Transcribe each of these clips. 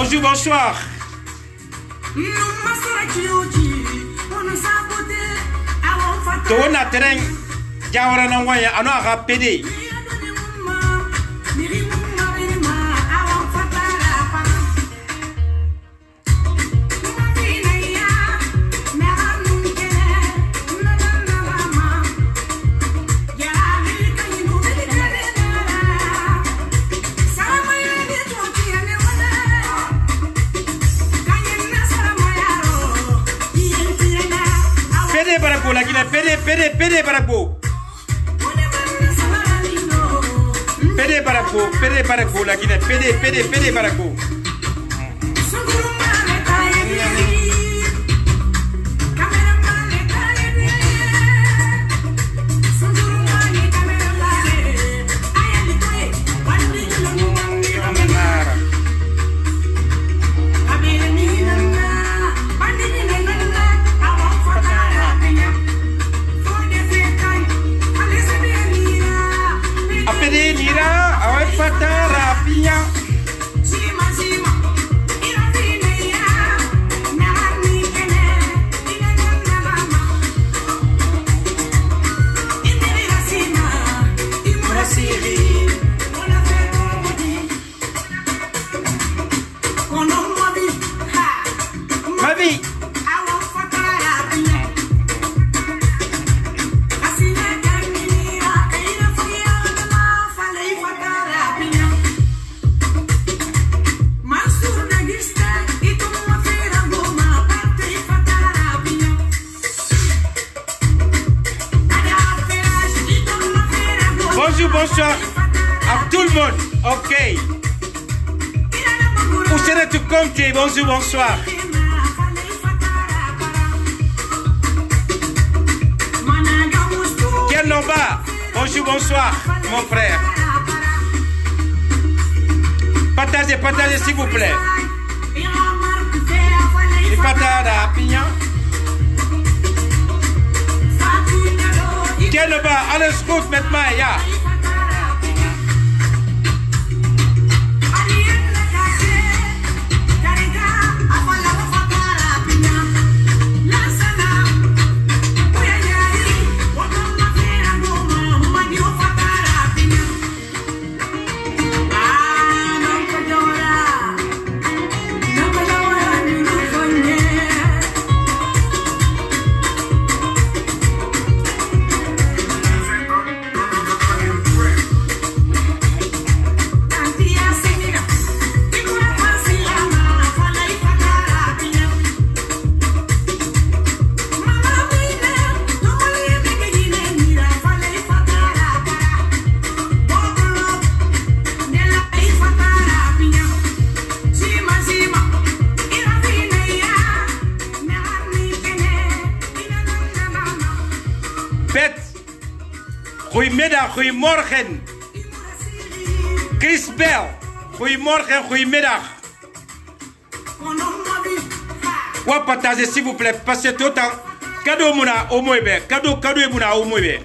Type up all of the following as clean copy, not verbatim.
Bonjour, bonsoir. Tona tereng jawara na waya ano aga PD. La Guinée, PD Barako. PD Barako, la Guinée, PD Barako. Bonsoir à tout le monde. Ok. Où serais-tu compté? Bonjour, bonsoir. Quel nomba? Bonjour, bonsoir, mon frère. Partagez s'il vous plaît. Et partagez la pignon. Quel nomba? Allez, scout maintenant, ya. Goedemorgen. Chris Bell. Goedemorgen, goedemiddag. Wa partager s'il vous plaît parce que tout temps cadeau muna au moebe, cadeau muna au moebe.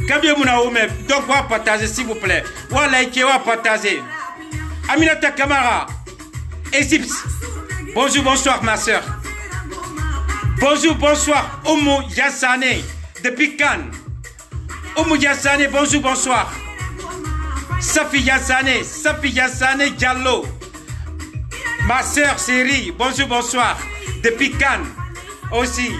Cadeau muna au moebe. Donc wa partager s'il vous plaît. Wa like wa partager. Aminata Kamara. Égypte. Bonjour, bonsoir ma soeur. Bonjour, bonsoir. Oumou Yassane depuis Cannes. Oumou Yassane, bonjour, bonsoir. Safi Yassane Diallo. Ma soeur Série, bonjour, bonsoir. Depuis Cannes aussi.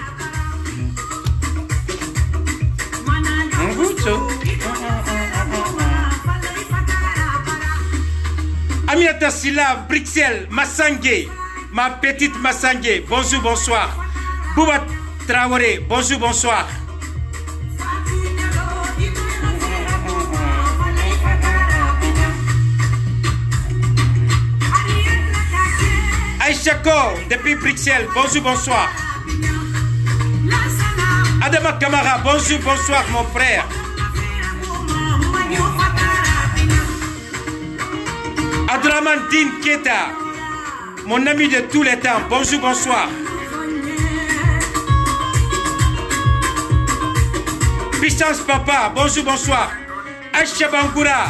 Aminata Silla, Bruxelles, Massangé. Ma petite Massangé, bonjour, bonsoir. Bouba Traoré, bonjour, bonsoir. Aïchako, depuis Bruxelles, bonjour, bonsoir. Adama Kamara, bonjour, bonsoir, mon frère. Adraman Din Keta, mon ami de tous les temps, bonjour, bonsoir. Puissance Papa, bonjour, bonsoir. Aïcha Bangoura,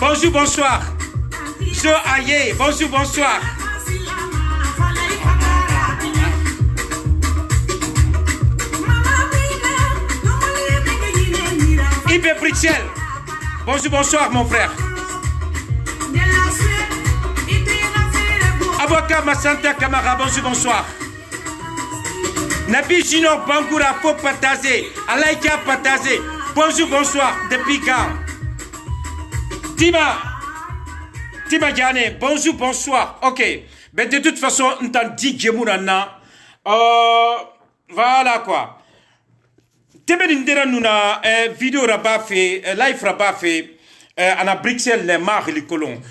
bonjour, bonsoir. Jo Aye, bonjour, bonsoir. Bruxelles. Bonjour, bonsoir, mon frère. Avocat Massanta Kamara, bonjour, bonsoir. Nabi Junior Bangoura, faut partager. Alaïka partager. Bonjour, bonsoir. Depuis quand? Tima Diane, bonjour, bonsoir. Ok. Mais de toute façon, on t'a dit que voilà quoi. Tebelindera nuna vidéo rabat fait, live rabat fait, à Bruxelles, les marques, les colons.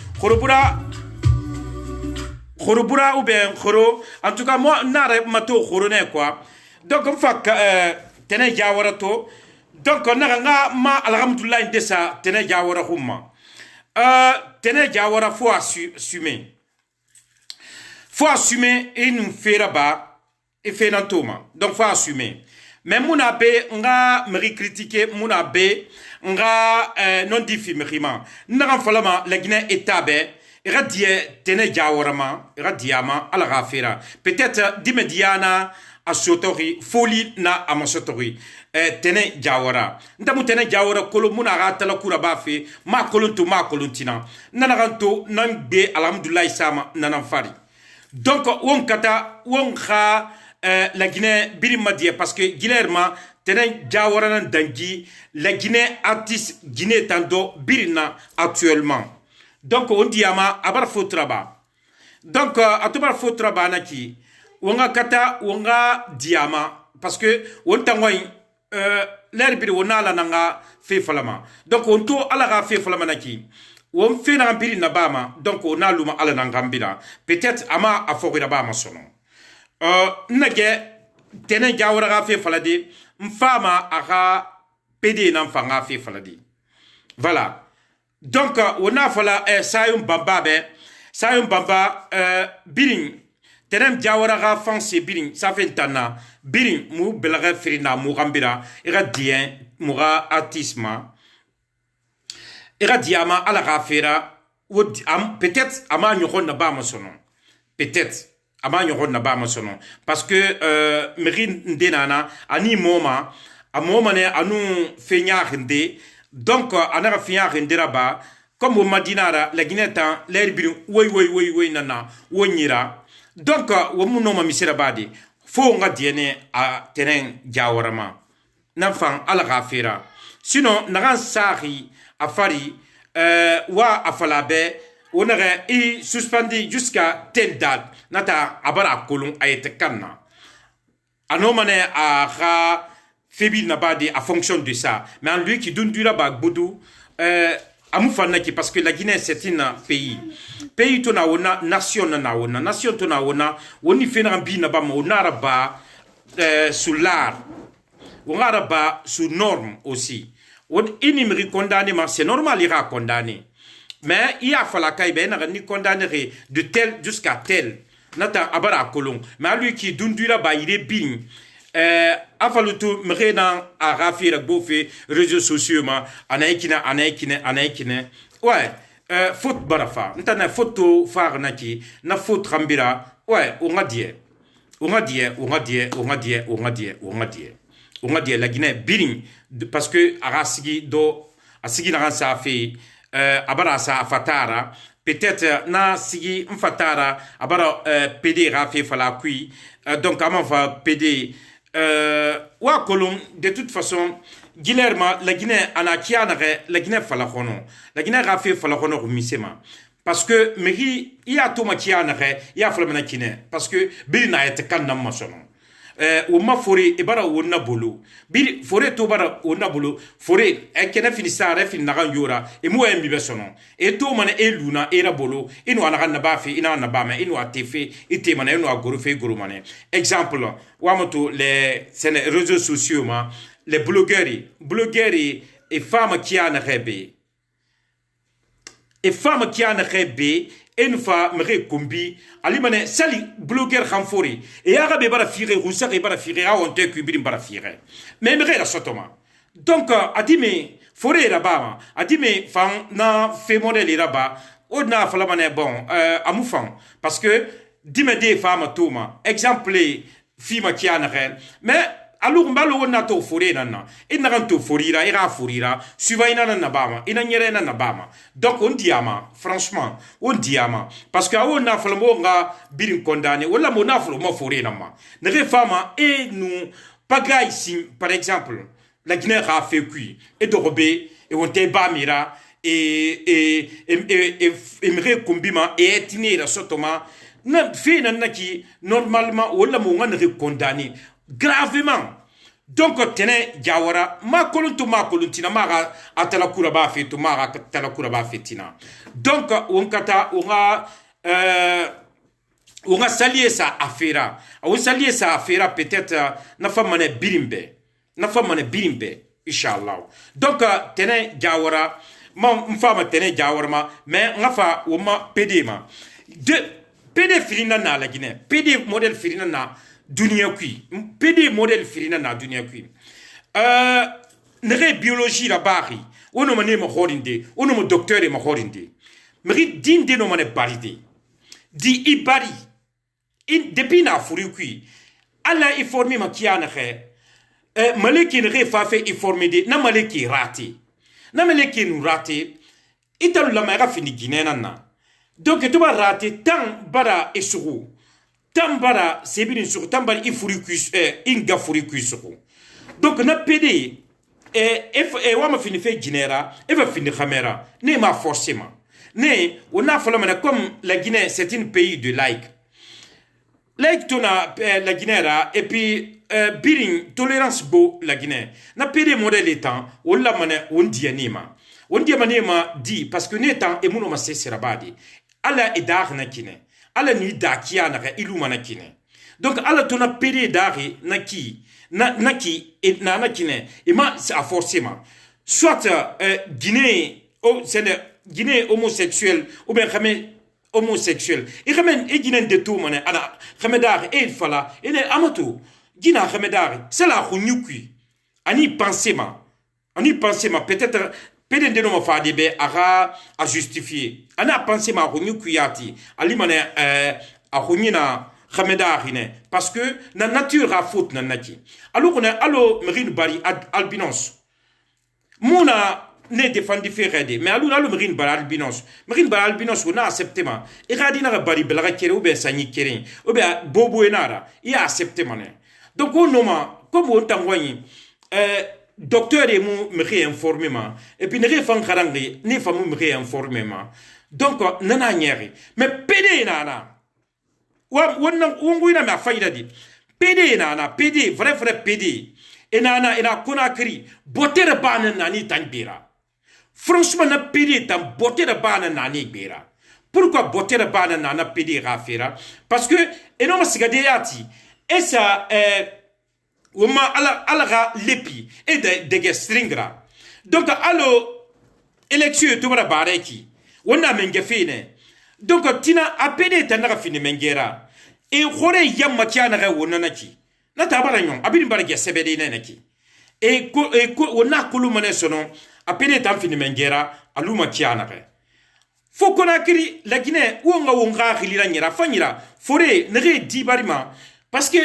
Khorobura ou bien Khoro. En tout cas, moi, n'arrête mato Khoroné quoi. Donc, on fait Tene Jawarato. Donc, on a ma alhamdoulilah dessa Tene Jawara Humma. Tene Jawara, faut assumer. Faut assumer et nous faire rabat et faire un toma. Donc, faut assumer. Mais mon abbé, on a me critiquer, mon abbé, on a non diffi mériment. N'a falama la Guinée étabé. Radie tene jawarama, radiama ala rafera. Peut-être dimediana a sotori, folie na amasotori. Tene jawara. Ndamu tene jawara kolo muna rata la kurabafe, ma koluntu ma koluntina. Nanaranto nan be alhamdulillah sama nananfari. Donc on kata on kha la Guinée birimadie parce que Guilherme tene jawara nan dangi la Guinée artiste Guinée tando birina actuellement. Donc on dit ama abar fotraba. Donc atubar fotraba naki wonga kata wonga diama parce que on tangoy l'air biri wona la nanga fe falama. Donc on to ala ga fe falama naki. On fait na biri na bama donc on a luma ala nanga mbira. Peut-être ama afogira bama sono. Nage tene jawra ga fe faladi mfama aga pede na mfanga fe faladi. Voilà. Donc, on a fait Sayum Bamba, Sayum Bamba, Biring, Tenem Jawaraga France Biring, ça fait un temps, Biring, Mou Belga Frina, Mourambira, Iradien, Moura Artisma, Iradiama, Alarafera, peut-être Ama Nyoron Nabama son nom. Peut-être Ama Nyoron Nabama son nom. Parce que Merin Denana, Ani Moma, à Momane, Anu Fenyarende, donc, on a fait un renderaba, comme au Madinara, la Guinée, l'air biru, oui, nana, ouinira. Donc, on m'a mis la badi. Faut on a dienné à terrain Jawarama. N'enfant, à la rafera. Sinon, n'aran sari, à fari, wa à falabe, on aurait suspendu jusqu'à telle date. Nata, abara kolon, a été canna. Anomane à Fébil n'a pas dit à fonction de ça. Mais en lui qui donne du rabat, Boudou, Amoufanaki, parce que la Guinée, c'est un pays. Pays, ton a nation, nation, ton a on y fait un bin, on a rabat sous l'art, on a rabat sous norme aussi. On inimri condamné, c'est normal, il ira condamné. Mais il a fallu qu'il y ait un condamné de tel jusqu'à tel. Nata abara kolon. Mais lui qui donne du rabat, il est bin. Afalutu mrena a rafira bofe réseaux sociaux ma anaikina ouais faute barafa ntana photo far naki na faute rambira ouais on a dit la Guinée biring parce que arasigi do asigi na sa fait abara sa fatara peut-être na sigi mfatara abara PD rafi fala kui donc comment va PD wa kolon de toute façon Guilherme la Guinée anakianare la Guinée falakono la Guinée rafi falakono misema parce que meri ya to makianare ya falmana Guinée parce que bilina et kanna masono o ma fore e bara wonna bolo bil fore to bara wonna bolo fore e kena finisare fin na yora e mo en bibe sono e to mane e luna e ra bolo ino ana na bafi ina na bama ino atefe ite mane ino agorofe goromane exemple wamoto les réseaux sociaux ma les blogueurs et femmes qui en rebe et femmes qui en rebe une fois me combi alimane sali blogueur khamfori et arabe bara fire rusa et bara fire a on te kubiri bara fire mais me la sotoma donc adime foré rabama adime fan na fait modèle raba on a falamane bon amoufan parce que dime des femmes toma exemple fima qui en reine mais alu mbalo wona to fure nanna ina kan to forira ira forira suiva ina na bama ina nyere na bama donc on diama franchement on diama parce que on a falmo nga birin condamné wala mo na falmo fure na ma ne fama et nous paga ici par exemple la Guinée a fait cuit et dorobé et on te bamira et me combima et etini la sotoma na fait na ki normalement wala mo nga condamné gravement. Donc tene jawara ma koluntina ma atala kura ba fetu ma atala kura ba fetina. Donc on nga salier sa affaire on salier sa affaire peut-être na famane birimbe inshallah. Donc tene jawara ma mfama tene jawara ma mais nga fa o ma PD ma de PD firina na la Guinée PD modèle firina na dunia kui PD modèle firina na dunia kui nere biologie la bari ono mane mo horinde ono mo docteur mo horinde meri dinde no mane baride di ibari in depuis na furi kui ala informer ma kiana khe maleki nere fa fait informer de na maleki raté na maleki nu raté italu la mera fini guinéna na donc to ba raté tant bara esuru tambara sebirin sur tambara ifuri kuis inga furi kuisuko donc na PD wa ma fini fe ginera e va fini camera ne ma forcément ne on a fallu comme la Guinée c'est un pays de like tona la Guinée et puis birin tolérance bo la Guinée na PD modèle étant on la mané on dianima dit parce que netan e muno ma sesera badi ala edar na Guinée ala ni da kia na ilu manakine donc ala tona pere dari naki na nakine et ma a forcément soit Guinée c'est Guinée homosexuel ou bien homosexuel et ramène et Guinée de tout mané ala khamedar et fala et amatu Guinée khamedar c'est la hunyuki ani penser ma peut-être peden de no fa de be ara a justifier ana penser ma honu kuyati ali mané a honina khameda hine parce que na nature a faute na naki alors on a allo marine bari albinos mona ne défend différé mais allo marine bari albinos on a accepté ma et radina bari belaga kere ou ben sani kere ou ben bobo enara il a accepté mané donc on noma comme on tangwani docteur et me réinformer ma et puis ne refan kharangi ni famu me réinformer ma donc nana nyeri mais PD nana wonna wonguina ma fayda di PD nana PD vrai PD et nana ina Conakry botere bana nani tangbira franchement na PD tan botere bana nani gbira pourquoi botere bana nana PD rafira parce que enoma sigadeyati et ça Woma ala lepi et de stringra donc allo élection to bara bareki wona mengefine donc tina apede tanaka fini mengera e khore yamma tiana ga wona naki na tabara nyon abini bara gesebede naki e wona kulu mane sono apede tan fini mengera aluma tiana ga fo Conakry la Guinée wonga khilira nyira fanyira fore nere di barima parce que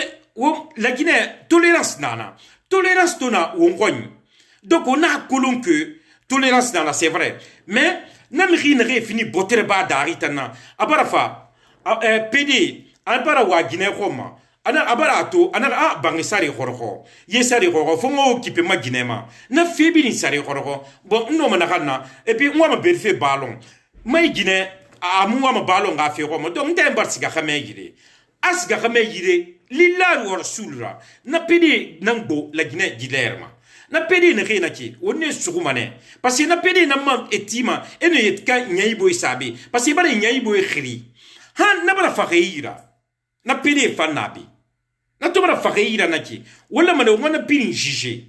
la Guinée tolérance nana tolérance tona wongogne donc on a colon que tolérance nana c'est vrai mais namri ne fini botere ba daritana abarafa PD abara wa Guinée Roma ana abara to ana bangisari khoroko yesari khoroko fongo kipe ma Guinée ma na febini sari khoroko bon no manakana et puis moi ma belfe ballon mai Guinée a moi ma ballon ga fe Roma donc ndembar siga khamegire asga khamegire lillahi wa rasulullah na pedi nangbo la Guinée gilerma na pedi ne rena ki wonne sugumane parce que na pedi na ma etima ene yetka nyaibo isabi parce que bale nyaibo khiri han na bala fakira na pedi fanabi na to bala fakira naki wala mane wona pedi jige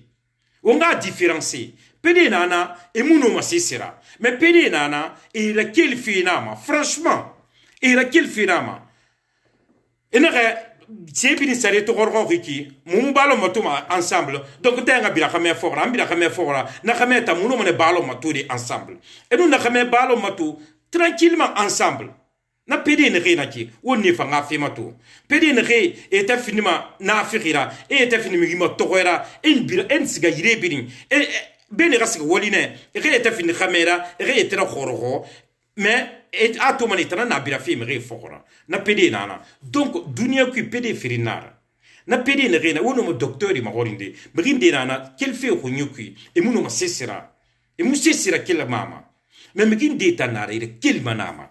wonga différencier pedi nana e muno masisira mais pedi nana e la quel finama franchement e la quel finama enere sebini sare to gorgo riki mum balo matuma ensemble donc tenga bila khamé fora na khamé ta muno mane balo matudi ensemble et nous na khamé balo matu tranquillement ensemble na pede ne re na ki wonni fa nga fe mato pede ne re e ta finima na afira e ta finima ma toera en bir en siga yire birin e bene rasika woline re ta fin khamera re ta khorogo mais et atomani tana na bira fi me re fokora na pede nana donc dunia ku pede firinara na pede ne re na wono mo docteur ma gorinde brinde nana quel fait ko nyuki e muno ma sesira e mu sesira kila mama mais me kin de tanara ire kil manama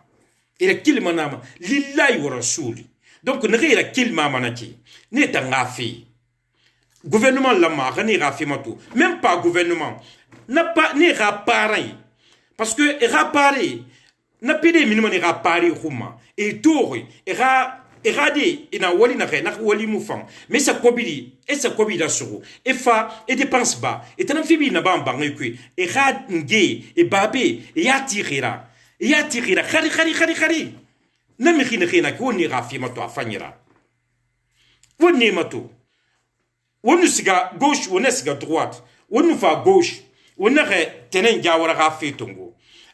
ire kil manama lillahi wa rasuli donc ne re ira kil mama na ki ne tanga fi gouvernement lama rani rafi matou même pas gouvernement n'a pas ni rapari parce que rapari n'a pede minimum ni rapari khuma et touri erade ina wali na wali mufan mais ça kobili et ça kobila suru et fa et dépense bas et tan fibi na ba mbangé ku et rad nge et babé et yatirira khari na mi khina ko ni rafi matou afanyira woni matou wonu siga gauche wonu siga droite wonu fa gauche wonu re tenen jawara ga fetongo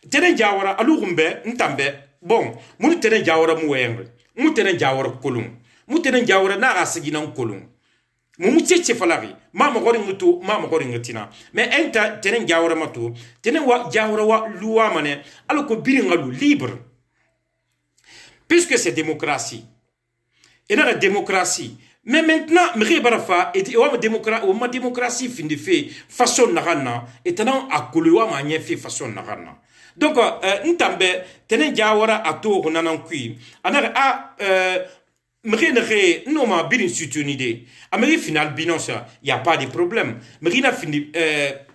tenen jawara alugumbe ntambe bon mun tenen jawara muwenge mu tenen jawara kolum mu tenen jawara na ga sigina kolum mu tchetche falari mama gori ngutu mama gori ngutina mais enta tenen jawara matu tenen wa jawara wa luwa mane alko biringalu libre puisque c'est démocratie et la démocratie. Mais maintenant, ma démocratie fin de fait façon narana et tenant à kuluwa ma fait façon narana. Donc ntambe tenen jawara ato nanan kui anar a mrenere no ma bin sutunide ameri final binonsa y a pas de problème merina fini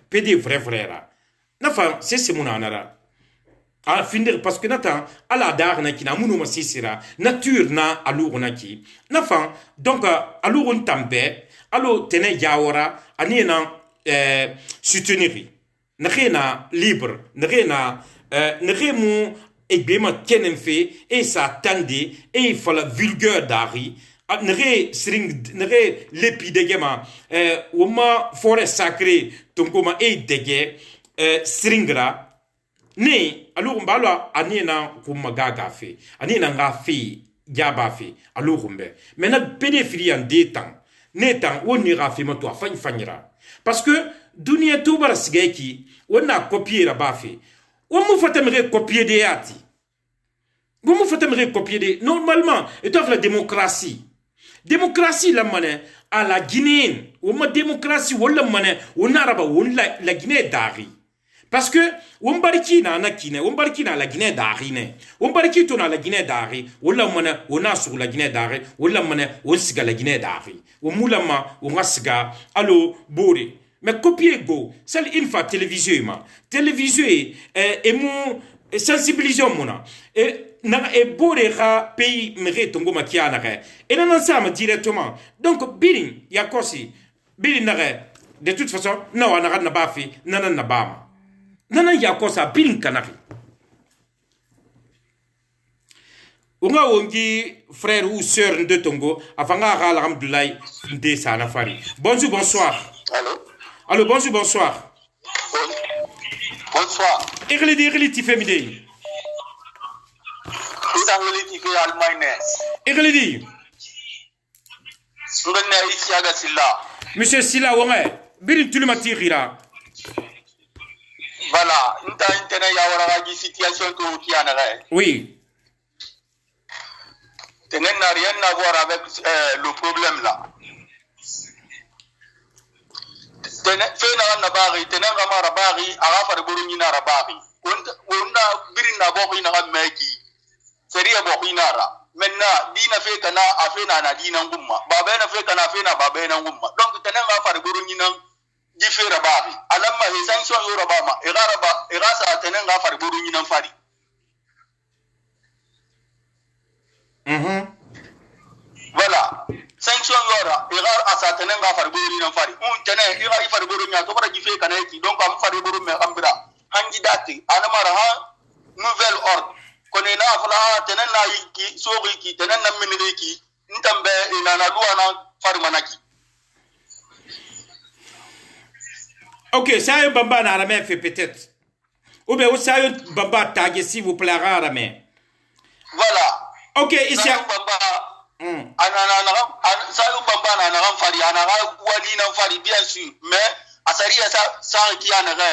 PD vrai là nafa c'est mon anara a finir parce que natan ala dar na kina munu masisira nature na aluru na ki nafa donc aluru tambe alo tene jawara anina soutenir na libre na mu egbema kenen fe et ça tande et il faut la vulgaire dari nere sring nere lepidegema woma forêt sacrée tongoma e dege sringra ne alugumba anina kumagaga fe anina ngafi jaba fe alugumbe mena pédophilie en détan netan woni rafi mato fanyira parce que dunia to barasgeki wona copier bafi womu fatamere copier de yati womu fatamere copier de normalement et la démocratie la mané à la Guinée woma démocratie wala mané wona araba wona la Guinée dari. Parce que on bariki na nakine on bariki na la Guinée dari ne on bariki to na la Guinée dari wala mana ona sur la Guinée dari wala mana on siga la Guinée dari o mulama on asiga allo bori mais copier go celle une fois télévision et mon sensibilisation mona et na e bori ra pays mere tongo makiana re et nan ensemble directement donc birin yakosi birin na de toute façon na wana na bafi nana na bama nana yakosa birin kanaki unga wongi frère ou sœur de Tongo afanga alhamdoulilah de sana fari bonsoir allô bonsoir Irli ti femide Irli ti Allemagne Irli ngana isiaga silla monsieur Silla wonga birin tulmati gira voilà interne ya wara situation to kiana oui n'a rien à voir avec le problème là. Fena na bari tenen gamara bari aga far buruni na rabari wonna birina bo ina gameki seriya bo ina ra menna dina fe kana afena na dina ngumma baba na fe kana afena baba na ngumma donc tenen ga far buruni na di fe rabari alamma he sanction yo rabama igasa tenen ga far buruni na fari voilà sanction yora igar asatene nga farburu ni fari tene igar farburu nya to bara gife kana ki donc am farburu me ambira hangi dati anamara ha nouvelle ordre kone na afla tene na yiki sogi ki tene na miniri ki ntambe ina na duana farmanaki OK ça y bamba na ramé fait peut-être ou bien ça y bamba tagé s'il vous plaît ramé voilà Ok, ici. Sayum Bamba na fari anaga wali na fari bien sûr mais asaria sa qui anaga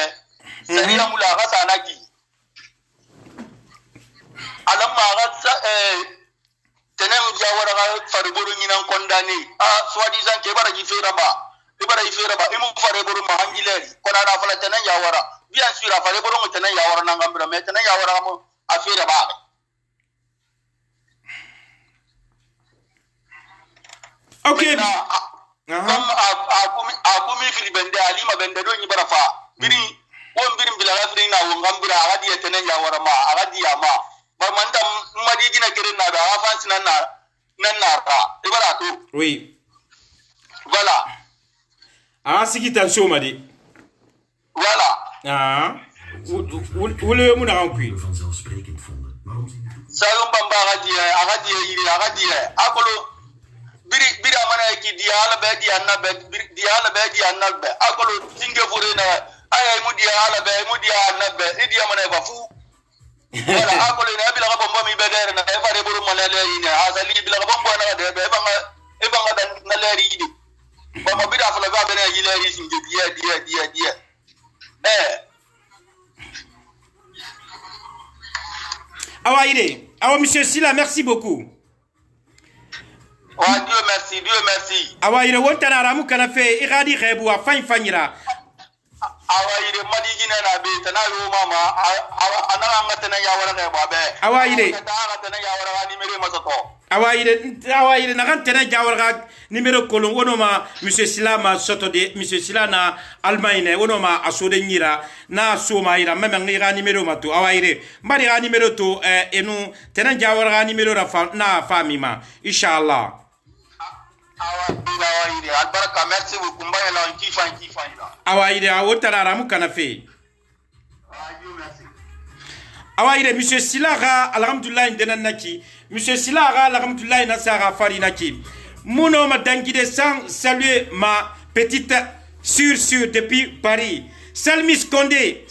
seria mula ga sanaki alamma ga tenen jawara ga fari buru nyinan kondani soi-disant ke bara ji fera ba imu fari buru ma hangileri kona na fala tenen jawara bien sûr fari buru mo tenen jawara na ngambira mais tenen jawara mo afira ba. Ok. Akumi fili bende alima bende do nyi barafa biri won biri bila afri na won gambira agadi etenen ya warama agadi ya ma bar manda madi gina kirin na da afans nan na ra ibara to oui voilà siki tan so madi voilà wule mu na kan kui Sayum Bamba agadi akolo biri amana ki diala be di annabe akolo singe fure na ay mu diala annabe idi amana ba fu wala akolo na bila ga bomba mi be dere na e fare buru malale ina asali bila ga bomba na de be banga dan na leri idi bomba bira fala ba be na yileri singe dia awa monsieur Sila, merci beaucoup. Dieu merci. Awa wontana ramu kana fe iradi khebu wa fanyira. Awa madigina na be tana yo mama anara ngatana ya wara khebu abe. Awa ngatana ya wara ni mere masato. Awa na kantana jawara numéro kolon onoma monsieur Silama soto de monsieur Silana Allemagne onoma asode nyira na soma ira meme ngira numéro matu awa mbari ga numéro to enu tena jawara numéro na famima inshallah. Albaraka merci beaucoup mbaya la nkifa awaire awotara ramu kana fe awaire monsieur Silaga alhamdulillah ndena naki monsieur Silaga alhamdulillah nasara farinaki muno madangide sans saluer ma petite sur depuis Paris Salmis Condé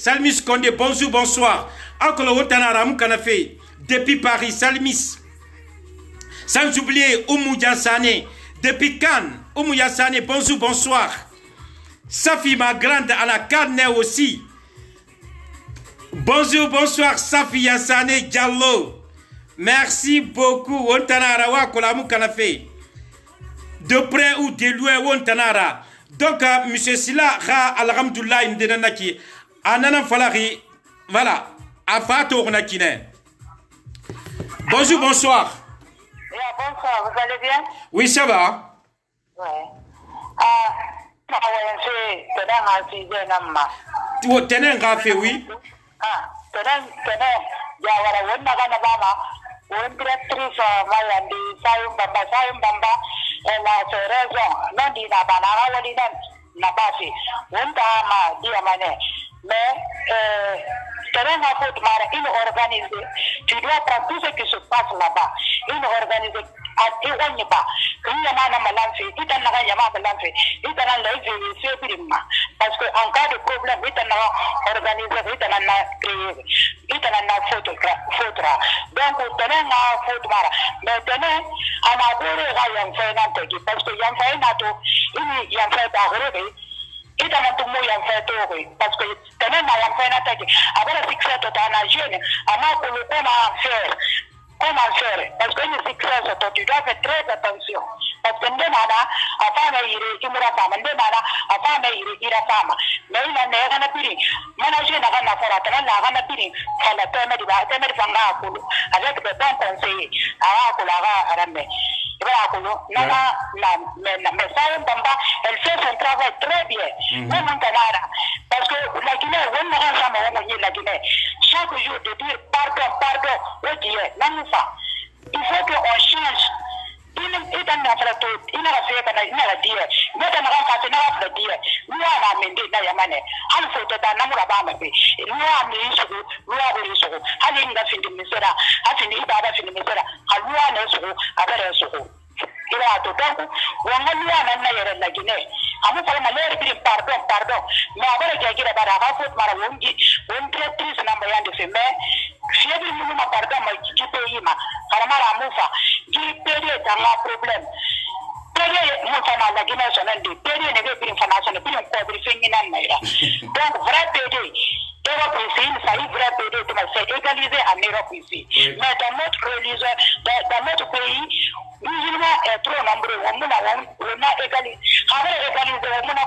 bonsoir akolo wotana ramu kana fe depuis Paris Salmis sans oublier Oumou Diansane depuis Cannes, Oumou Yassane, bonsoir. Safi, ma grande à la Cannes aussi. Bonsoir, Safi Yassane Diallo. Merci beaucoup. Ontanara, Kolamu Kanafe. De près ou de loin, Ontanara. Donc, monsieur Sila, alhamdulillah, Ndenanaki. Anana Falari, voilà. Afato Onakine. Bonsoir. Bonsoir, vous allez bien? Oui, ça va. Oui. Tenez un café, oui. Directrice Mayandi Sayum Bamba, elle a ses raisons. Non, dit la banana, elle n'a pas fait. On dit à mané. Mais, une organisée, tu dois prendre tout ce qui se passe là-bas. Une organisée, il n'y a pas. Parce qu'en cas de problème, il y a organisé, il y a créé, il y a donc, tenez un faute. Mais tenez, on a beau parce que il y a un fait itana tumu ya mfeto parce que tena na ya mfena take abara succès totana jeune ama comment faire parce que une succès to tu dois faire très attention parce que ndemana afana ire imura sama ndemana afana ire ira sama mais ina ne kana piri manager na kana fora tena na kana piri fala tena di ba tena di fanga akulu avec des bons conseils akula ga arambe mais Sayum Bamba, elle fait son travail très bien. Même en Canada. Parce que la Guinée, la Guinée, chaque jour de dire pardon, il faut qu'on change. Il n'a pas fait dire. Mais dans la dire. Nous avons amené dans Yamane. Il faut que nous avons amené. Nous avons amené. Alinga findi misera, afindi ibada findi misera, alua nesu, abere suku. Ila atotangu, wangalia na yere na Guinée. Amu fala maleri bi pardon. Mais abere jagira bara hafu mara wongi, directrice namba yande feme. Fiebri munu ma pardon ma kipe yima. Karamara amufa. Oui. Mais dans notre religion, dans notre pays, musulmans est trop nombreux. On a égalisé. On a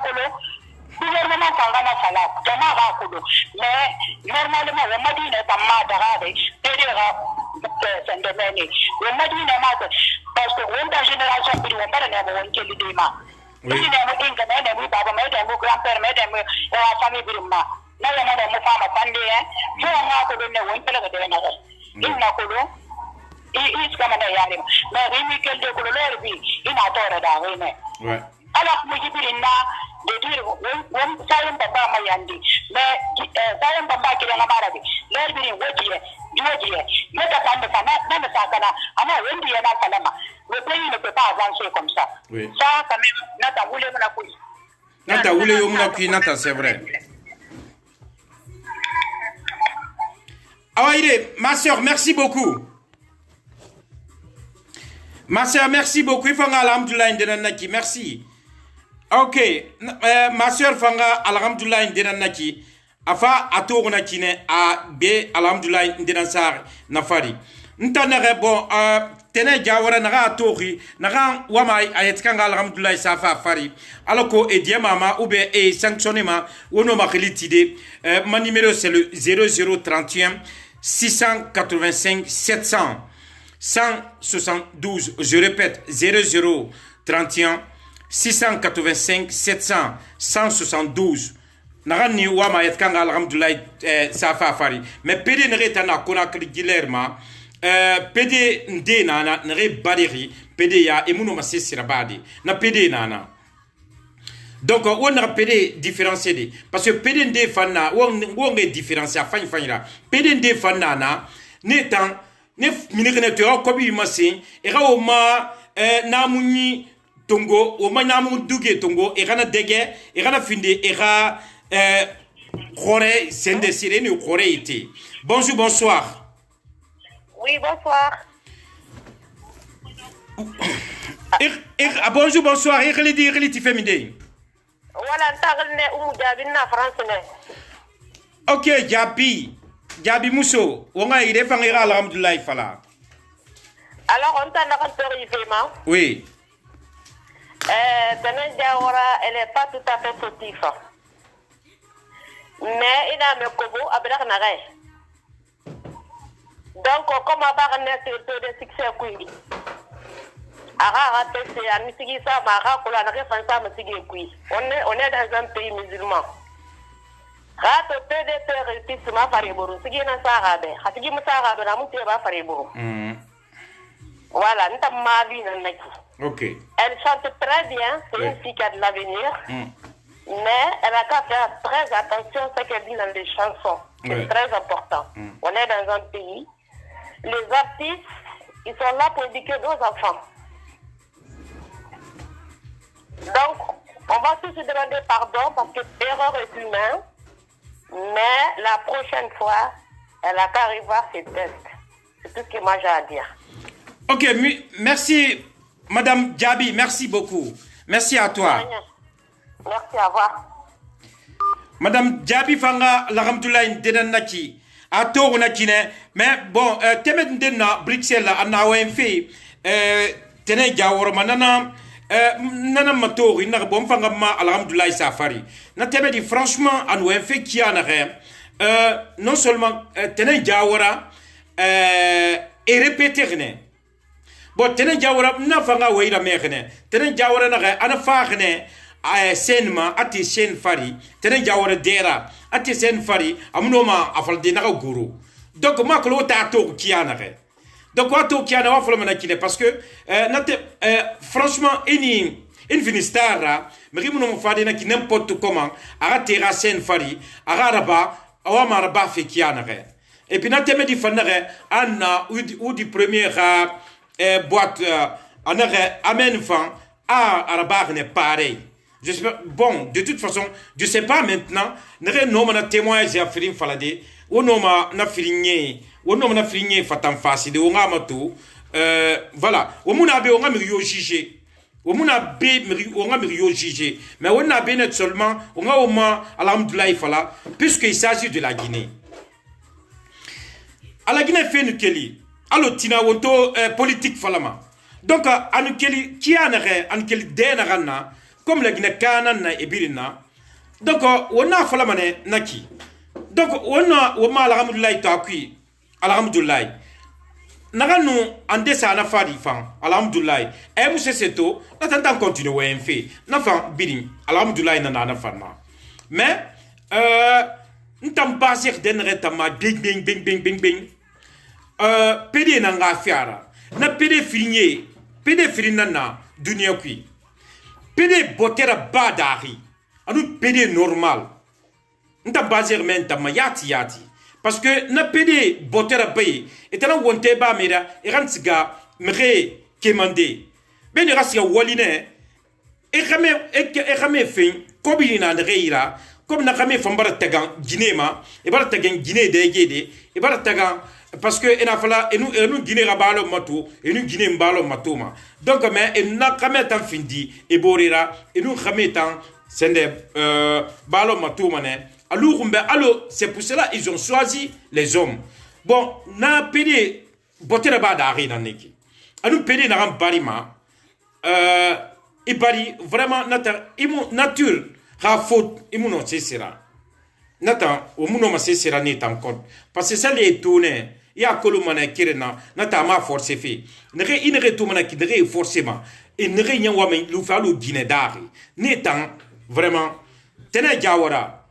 gouvernement fangana sala jama ga kudo mais normalement on m'a dit ne tamma dagade pedera sendemeni on m'a dit ne ma parce que on ta génération bi on bara ne mo on keli dima oui ne mo inga ne mo baba me de mo grand père me de mo la famille birma na ya na mo fama pande fo nga ko ne on pele ga de na inna ko do is kama na yari mais rimi kel de ko le bi ina to da ne ouais alors mo jibirina de dire won sayen baba mayandi mais sayen baba kire na marabi ler biri wodiye meta pande sana na sakana ama wendi yana salama le pays ne peut pas avancer comme ça oui. Ça quand même nata wule mona kui nata wule yo mona kui nata c'est vrai. Awaïde, ma soeur, merci beaucoup. Ma soeur, merci beaucoup. Il faut que alhamdoulilah ndenanaki, merci. Ok, ma soeur fanga alhamdoulilah ndenanaki. Afa atogna kine a be alhamdoulilah ndenansar nafari. Ntanere bon tene jawara naga atogi naga wama ayetkanga alhamdoulilah safa fari. Alors que edie mama ou be e sanctionnement wono makhilitide. Mon numéro c'est le 0031 685 700 172. Je répète 0031 685 700 172. Narani wama yetkanga alhamdoulilah safa fari. Mais pede nere na kona krigilerma pede nde nana nere baderi pede ya emuno masse sirabadi na pede nana. Donc on a pede différencier parce que pede nde fanna on est différencier fanya pede nde fanna na netan ne minekene to ko bi masin e ga o ma na munyi tongo o ma na mu duge tongo e gana dege e gana finde e ga khore sende sirene khore ite. Bonjour, bonsoir. Oui, bonsoir. Bonjour, bonsoir. Tu fais midi. Voilà, t'as umu jabi na France ne. Ok, Jabi Mousso. On a idée fangira alhamdoulilah fala. Alors on t'a n'a pas oui. Tenen Diawara, elle n'est pas tout à fait fautive. Mais il a me kobo abrak nagay. Donc comme abar net de succès kui. Ara raté c'est à misigi ça mara kola na refansa misigi kui. On est dans un pays musulman. Rato PDP réussite ma fariburu sigi na sarabe. Hatigi musarabe na mutie ba fariburu. Voilà, nous avons ma vie dans le ok. Elle chante très bien, c'est une fille qui a de l'avenir. Mais elle a qu'à faire très attention à ce qu'elle dit dans les chansons. C'est très important. On est dans un pays. Les artistes, ils sont là pour éduquer nos enfants. Donc, on va tous se demander pardon parce que l'erreur est humaine. Mais la prochaine fois, elle a qu'à revoir ses tests. C'est tout ce que moi j'ai à dire. Ok, merci Madame Jabi, merci beaucoup. Merci à toi. Merci, à revoir. Madame Jabi Fanga, alhamdoulilah, ndenanaki. Ato nakine, mais bon, temet ndena Bruxelles, ana OMF, tene jaworo manana, nana matori, na bon fanga ma alhamdoulilah safari. Na teme di franchement, an OMF qui en a non seulement tene jawora, et répéter bon tenen jawara na fanga wayra mekene tenen jawara na ana fagne senma ati sen fari tenen jawara dera ati sen fari amno ma afalde na guru donc ma ko ta to kiana re donc wa to kiana wa folo manakine parce que franchement une finistara mais mo no fadi na ki n'importe comment ara tera sen fari ara raba awa maraba fe kiana re et puis na teme di fanare anna ou du premier boîte en amène fan arabar n'est pareil. J'espère bon de toute façon je sais pas maintenant n'aurait non na témoignage à filim falade ou non na filigné ou non na filigné fatam facile ou ngamato voilà ou muna be on a mirio jugé ou muna be on a mirio jugé mais on a bien seulement on a au moins alhamdoulilah fala puisqu'il s'agit de la Guinée. À la Guinée fait nous keli alo tina wonto politique falama donc anu keli kiana re anu keli dena ganna comme la gina kana na ebirina donc wona falama ne naki donc wona wo mala alhamdulillah taqui alhamdulillah naganu ande sa na fadi fan alhamdulillah e musse seto na tantan continue we en fait na fan birin alhamdulillah na fanna mais ntam passer den retama bing bing bing bing bing bing PD na nga fiara na PD firinna na dunia kui PD botera badari anu PD normal nta baser menta ma yati parce que na PD botera bay etana wonte ba mera erantsiga mre kemande ben rasiga waline e xame fin kobina na reira comme na xame fambara tagan ginema e bara tagan gine de gede e bara tagan parce que ena fala enu gine rabalo mato enu gine mbalo matoma donc mais ena xame tan findi e borira enu xame tan sende balo matoma ne alors c'est pour cela ils ont choisi les hommes bon na PD botera ba da rina neki anu PD na ram barima e bari vraiment nata imu nature ha faute imu no sera nata o muno ma sera ni tam code parce que ça les tourner ya kolumana kirena nata ma force fait ne re inere to mana ki de forcément et ne re nyawa me lu fa lu guiné dari ni tan vraiment tena jawara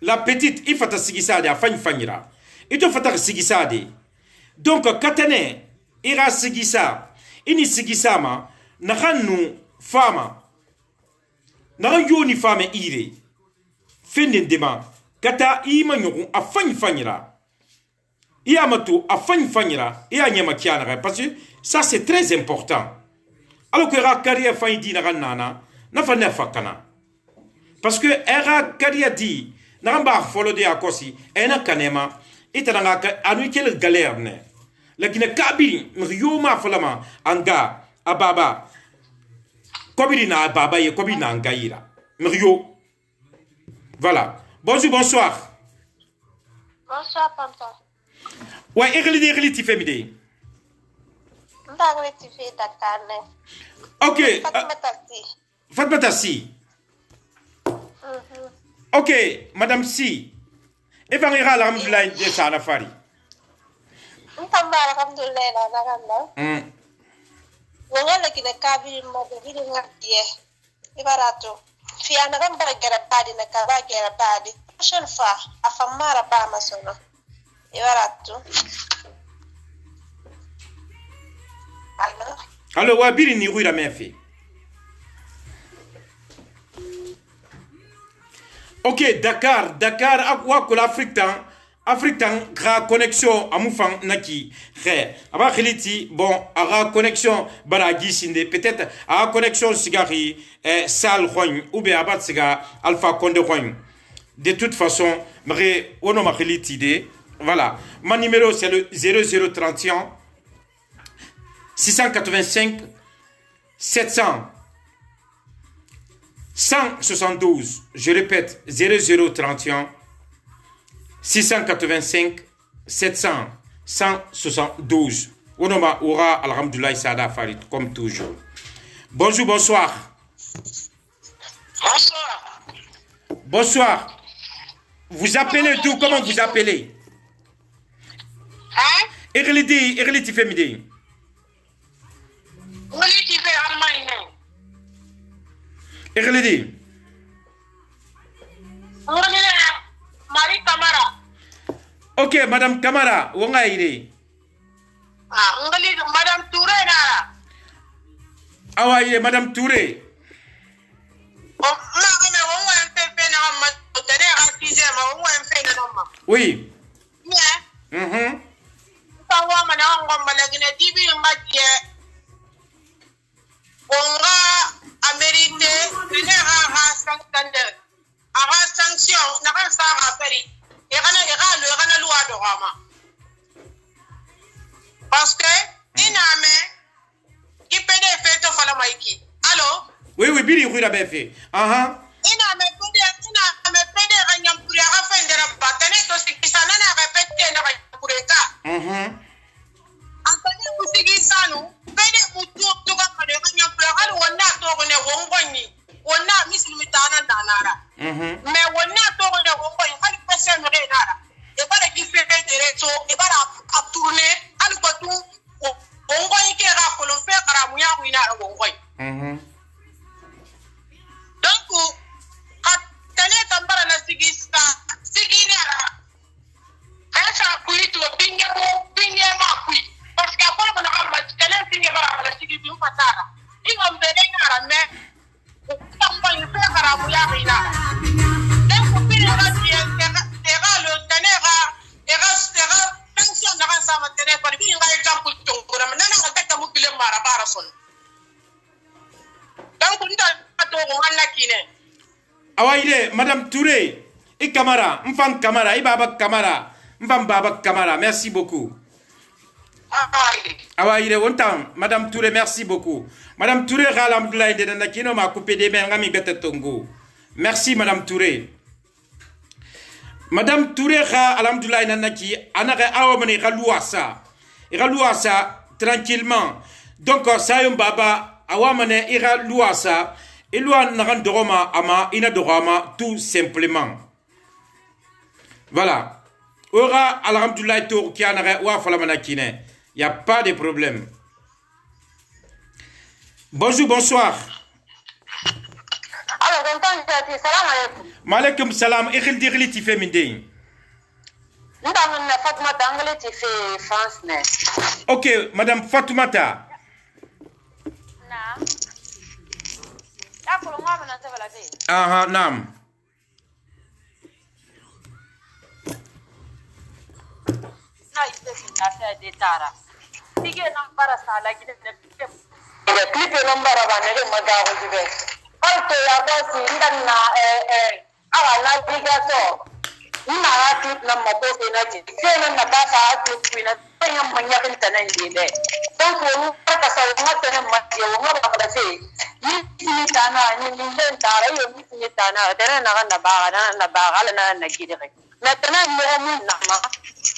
la petite il fata sigisa de afany fanyira ito fata sigisa de donc katane ira sigisa ini sigisa ma na khanu fama na yoni fama ire fende dema kata ima nyoku afany fanyira iya matu afany fanyira iya nyama kiana parce que ça c'est très important alors que ra carrière fany dina nana na fa nefa kana parce que era carrière di na ba follow de akosi ena kanema itana ka anu kel galère ne lakini kabiri mriyoma falama anga ababa kobiri na ababa ye kobiri na ngaira mriyo voilà bonjour bonsoir papa ouais erli ti femide ndagwe ti fe Dakar ne ok Fatmata Si ok madame Si evangira alhamdulillah de sana fari ntambara alhamdulillah na naganda wala kina kabiri mo de ngatiye ibarato fi ana gamba gara badi na kaba gara badi prochaine fois afamara ba masono ibarato alors wa biri ni ruira mefi ok Dakar akwa ko l'Afrique tan gra connexion amufan naki re aba khiliti bon ara connexion baragi sinde peut-être ara connexion sigari sal khoñ ou bien abat siga alpha konde khoñ de toute façon mre wono ma khiliti de voilà mon numéro c'est le 0031 685 700 172, je répète, 0031 685 700 172. Onoma aura alhamdulillah Sada Farid, comme toujours. Bonjour, bonsoir. Bonsoir. Bonsoir. Vous appelez d'où? Comment vous appelez? Hein? Erliti Femide. Erliti Allemagne. Erlidi. Marie Camara. Ok, Madame Camara, où est-ce Madame Touré là. Ah ouais, Madame Touré. Oui. Parce que il peut faire tout faire maïki. Allô? Oui, oui, Billy Rue l'avait fait. Awaïle, Madame Touré, et Kamara, Mfam Kamara, et Baba Kamara, Mfam Baba Kamara, merci beaucoup. Awaïle, on t'en, Madame Touré, merci beaucoup. Madame Touré, Ralamdoulaye de Nanakino m'a coupé des mains, Rami Betetongo. Merci, Madame Touré. Madame Touré, Ralamdoulaye Nanaki, Anare Aomani, Ralouassa, tranquillement. Donc, Sayum Baba, Awamane, Ira Louassa, et Louan Naran Doroma, Ama, Ina Dorama, tout simplement. Voilà. Ora, Alhamdoulaye Tour, qui Anare Ouafalamanakine. Il n'y a pas de problème. Bonjour, bonsoir. Alors, salam alaikum. Maaleykum salam. Ekhil dirli ti fe minde. Madame Fatoumata Anglais ti fe France ne. Ok, Madame Fatoumata. Na. D'accord, moi je n'entends pas la vie. Aha, naam. Na ispesi na fe de tara. Tige nambara sala gide ne. Clip nambara ba ne magawo jibe. Alto ya bosi ndanna ala na bigato. Ina hatu na mabosi na ji. Sena na basa hatu kwina tanya manya kintana ndile. Donc on ka sa ngata na maje on ba ba se. Yi tana ni nden tara yo ni tana dana na ba ala na gidire. Maintenant mo mun na ma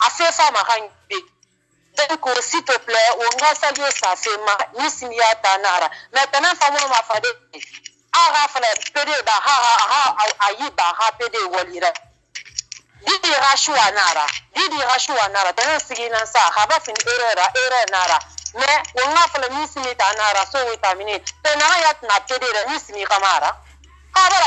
a fait ça ma kan bi. Donc s'il te plaît on va saluer ça fait ma ni simia tanara. Maintenant famo ma fade. Ara fala pede da ha ayi ba ha pede walira didi rashwa nara dan sigina sa ha ba fin era nara me wonga fala misimi ta nara so vitamine te na ya na pede da misimi kamara ha ba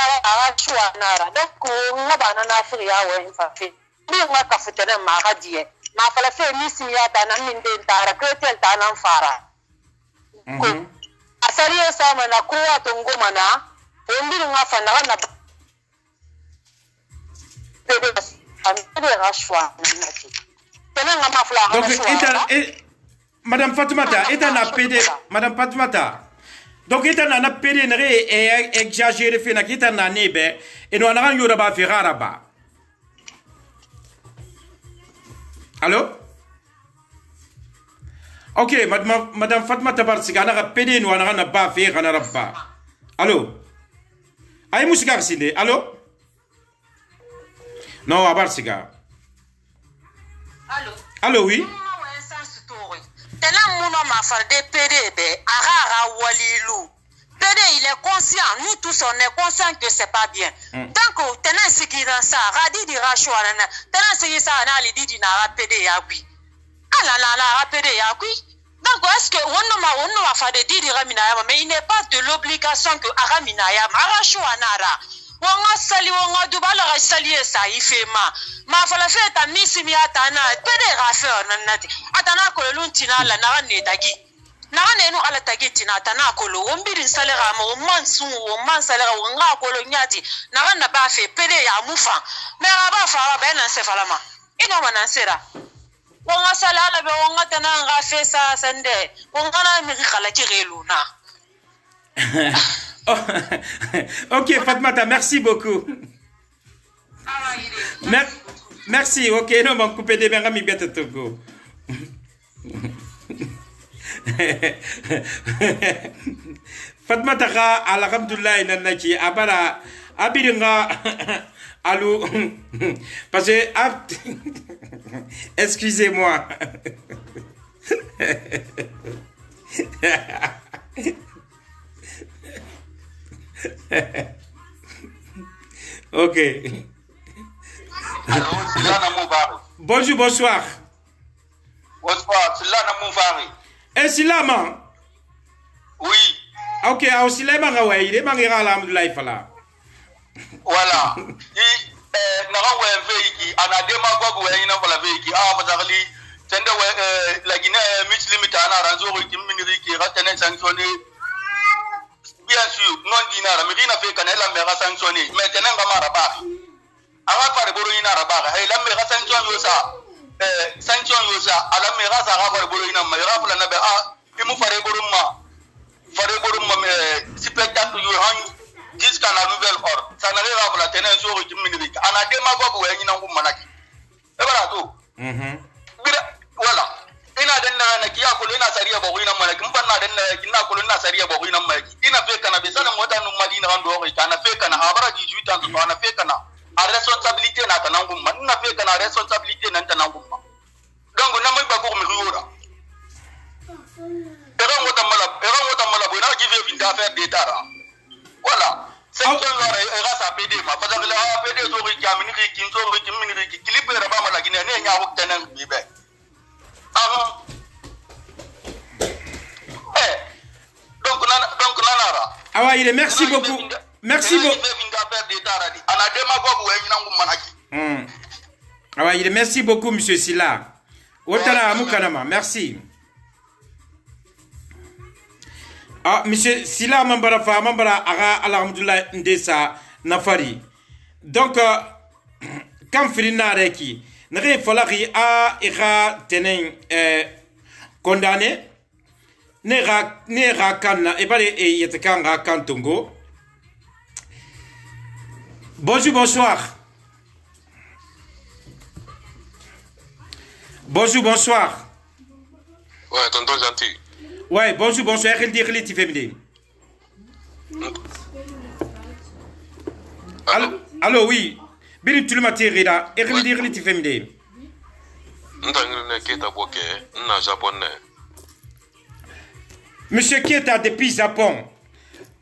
rashwa nara donc ko ngaba na afriya wa infafi ni nga ka futene ma ga die ma fala fe misimi ya ta na min den tara kretel ta nan fara ko asali sama na kuwa tunguma na wombi nga fana na bebe amede rashwa nati tena nga mafla donc Madame Fatoumata est na PD Madame Fatoumata donc est na PD ne exagéré fait na kita na nebe et nous on yora ba ferara ba allô. Ok, Madame Fatoumata Barsiga, on a PD, nous on a pas fait, on a pas. Allô? Aïe, Moussigar Sinde, allô? Non, à Barsiga. Allô? Allô, oui? Tena muna mafalde PD, Arara Walilou. PD, il est conscient, nous tous on est conscients que c'est pas bien. Donc, tena siki dans ça, Radi di Rachouana, tena siki ça, Anali di Nara PD Yabi. La PD Yabi. Donc, est-ce que on va faire des dires Raminayama, mais il n'est pas de l'obligation que Araminayama, Arachouanara. On a sali, on a du bal à salier ça, il fait ma fala fait à Missimi Atana, PD Raffer, Nanati, Atana Koluntina, la Narane Dagi. Narane no ala Tagitina, Tanakolo, on bid in Salera, on man salera, on a Coloniati, Narana Bafe, PD Yamufa, Merabafa, Ben and Sefalama. Et no one answera. Wonga salala be wonga tananga fesa sande wonga na mi khala kireluna. Ok Fatmata, merci beaucoup. Merci, ok, non, on coupe des mains, mi bête Togo. Fatmata Ra, alhamdulillah, nanaki, abara, abiringa, allô, parce que, excusez-moi. Ok. Bonjour, bonsoir. Bonsoir, Silana Mouvari. Et Silama? Oui. Ok, alors Silama, il est manqué à l'Amdoulaye Fala. Voilà. Naga we veiki ana dema gogo we ina fala veiki bazali tende we la Guinée limite ana ranzo ko timminiri ki ratene sanctionné bien sûr non dinara mais dina fe kanela me ga sanctionné mais tenen ga mara ba aga pare boro ina raba hay la me ga sanction yo sa ala me ga sa ga pare boro ina ma ga fala na be imu fare boro ma me spectacle yo han jusqu'à la nouvelle ordre ça n'allait pas la tenir sur qui minérique ana démagogue ou ina ngum manaki e bara to voilà ina den na kiya ko ina sariya ba ina manaki mbanna den na ina ko ina sariya ba ina manaki ina fe kana be sana mota no madina ando ko kana fe kana habara ji juita to ana fe kana a responsabilité na tanangum man na fe kana responsabilité na tanangum donc na mai ba ko mi riora eran wata mala bo na give vin d'affaire d'état voilà c'est que là era sa PD ma parce que la PD zo ri kamini ri kin zo ri kin mini ri clip era ba mala gine ne nya wuk tenen bibe donc nanara awa ile merci beaucoup merci beaucoup ana demagogue we minangu manaki awa ile merci beaucoup monsieur Sila otana amukanama merci. Ah, monsieur Sila Mambara Fa Mambara Ara Alhamdulillah Ndesa Nafari. Donc, quand Frina Reki, Nere Folari a Ira Tenen condamné, Nera Kana, et pas les Yetekanga Kantongo. Bonjour, bonsoir. Bonjour, bonsoir. Ouais, tonton gentil. Ouais, bonjour, bonsoir. Allô, oui. Bien, tu le matériel là. Monsieur Keta depuis Japon.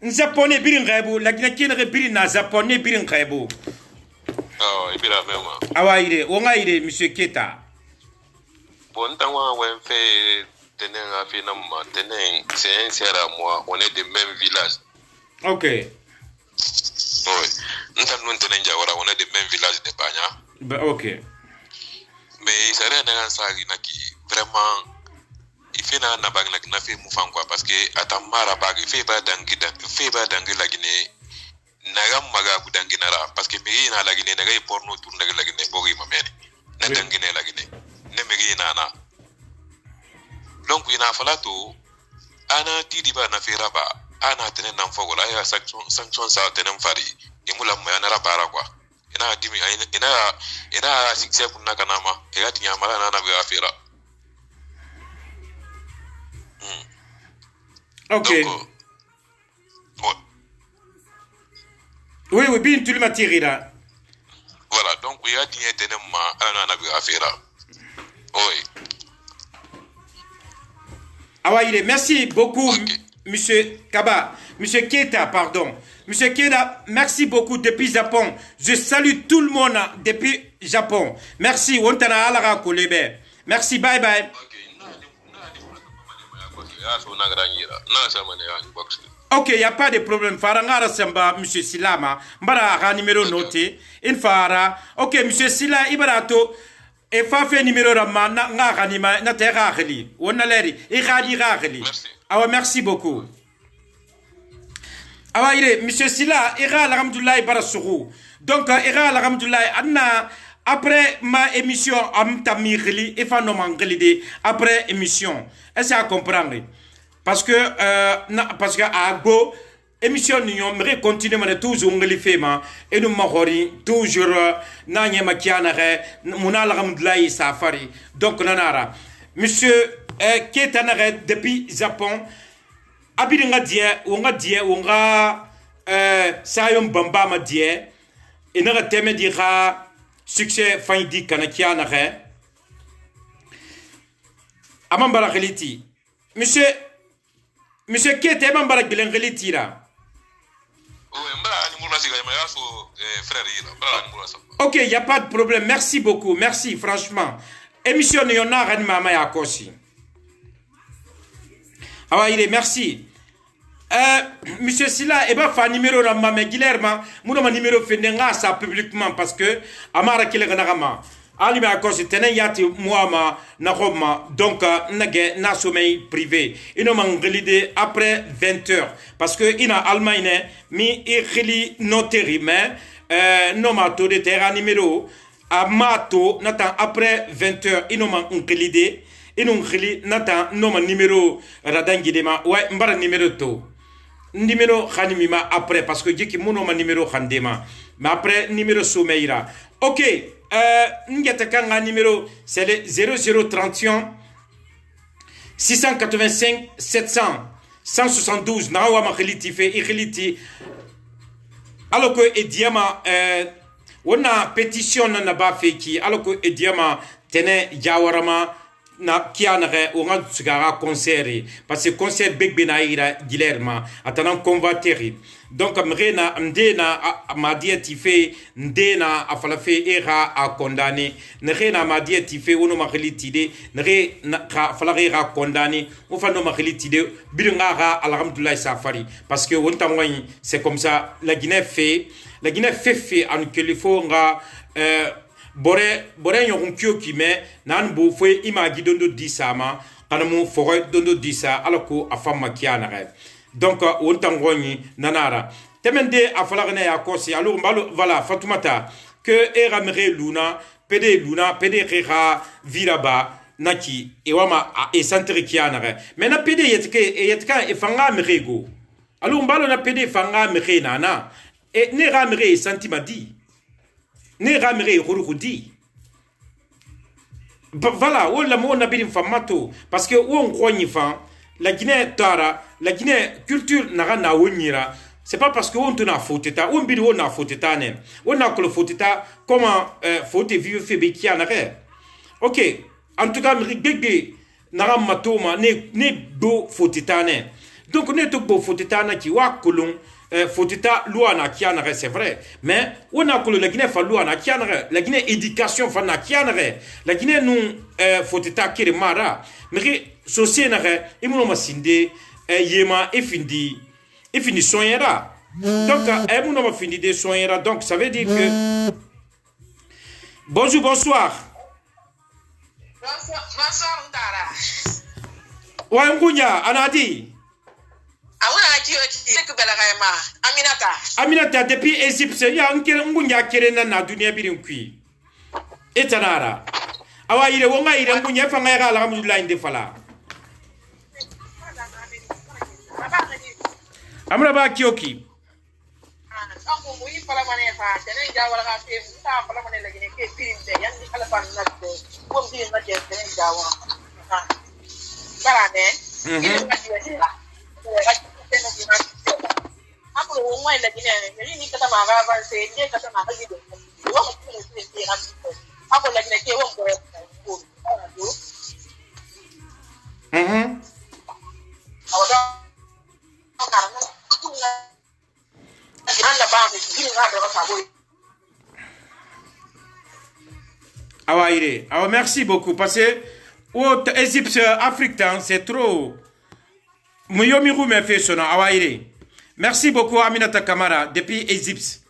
Japonais bien rebo, la Guinée bien na japonais bien rebo. Ah, il est même. Ah ouais, il est. On a il est monsieur Keta. Bon, tant qu'on fait c'est à moi, on est des mêmes villages. Ok. Oui. On est des mêmes villages de Bagna. Ok. Mais ça rien dans ça qui vraiment il fait na bag na fait moufan quoi parce que atamara bag il fait pas dangi la Guinée. Nagam maga budangi nara parce que megi na la Guinée naga porno tourne la Guinée bogi mameni. Na dangi la Guinée. Ne megi na. Donc il a fallu tout ana tidiba na firaba ana tenen nan fogola ya sanction sa tenen fari imula mo yana rabara kwa ina dimi ina succès kunna kanama e gati nyamala na bi afira OK donc, bon. Oui bien tu le matériel là. Voilà donc il a dit tenen ma ana na bi afira oui. Ah ouais, il est. Merci beaucoup, monsieur Kaba. Monsieur Keta, pardon. Monsieur Keta, merci beaucoup depuis Japon. Je salue tout le monde depuis Japon. Merci. Merci, bye bye. Ok, il n'y a pas de problème. Farangara Samba, monsieur Silama. Mbara, numéro noté. Infara. Ok, monsieur Sila, Ibarato. Et fa fait numéro ramma na ranima na terrali on a l'air et rali rali. Ah merci beaucoup. Ah il est monsieur Sila ira alhamdulillah barasuru. Donc ira alhamdulillah anna après ma émission am tamirli et fa no manglide après émission. Est-ce à comprendre? Parce que à go émission nous on continue mais toujours ngeli fema et nous mahori toujours nanye makiana munal alhamdulillah safari donc nanara monsieur Ketanare depuis Japon abiringa die onga sayom bamba ma die ina teme dira succès faidi kanakiana amambara khaliti monsieur Keta amambara bilengeliti là. Ok, il n'y a pas de problème. Merci beaucoup. Merci, franchement. Émission, il y en a Ranima à Kosi. Ah ouais, il est merci. Monsieur Sila, et fa numéro de Mamé Guilherme, mon numéro fait ça publiquement parce que Amara Kileganarama. Alima à cause de yati moi na roma donc nage na sommeil privé ino manglide après 20h parce que ina Allemagne mi irili noteri mais no mato de terra numéro a mato natan après 20h ino manglide ino ngili natan no numéro radangidema ouais mbara numéro to numéro khanimima après parce que jiki mono ma numéro khandema mais après numéro soumeira ok ngeta kanga numéro c'est le 0031 685 700 172 na wa ma khiliti fe khiliti alors que ediama on pétition na ba fe ki alors que ediama tene jawarama na kianare o nga tsugara concert parce que concert big benaira Guilherme atana convertir donc mrena mdena ma dieti fe ndena afala fe era a condamné nrena ma dieti fe wono ma relitide nre na fala era condamné o fa no ma relitide bilunga alhamdulillah safari parce que on tamwani c'est comme ça la Guinée fait en kelifo nga bore yon kyo ki me nan bo fwe imagi dondo disama kana mo fore dondo disa alako afama kiana re donc on tangoni nanara temende afalagna ya kosi alors mbalo voilà Fatoumata que eramere luna pede rera viraba naki ewama e centre kiana re mais na pede yetka e fanga merego alors mbalo na pede fanga merena na e ne ramere sentimadi ne ramere khurudi voilà wala mo na birim famato parce que on croit fa la Guinée tara la Guinée culture na wonyira c'est pas parce que on tuna foteta on bidi on na foteta ne on na ko foteta comment faut vivre fait kia na re ok en tout cas mbege na matoma ne do foteta ne donc ne to bo foteta na ki wa kolon fotita loi na kianare c'est vrai mais on a que la Guinée fa loi na kianare la Guinée éducation fa na kianare la Guinée nous fotita kire mara mais société na imuno masinde yema efindi soyera donc imuno ma findi de soyera donc ça veut dire que bonjour bonsoir ndara wa ngunya anadi Aminata depuis Égypte ya ngunya kerena na dunia birin kui etanara awa ire wonga ire ngunya fa ngaya alhamdulillah inde fala amra ba kioki Awa merci beaucoup parce que au Égypte africain c'est trop Muyomiru me fait son awaire. Merci beaucoup Aminata Kamara depuis Égypte.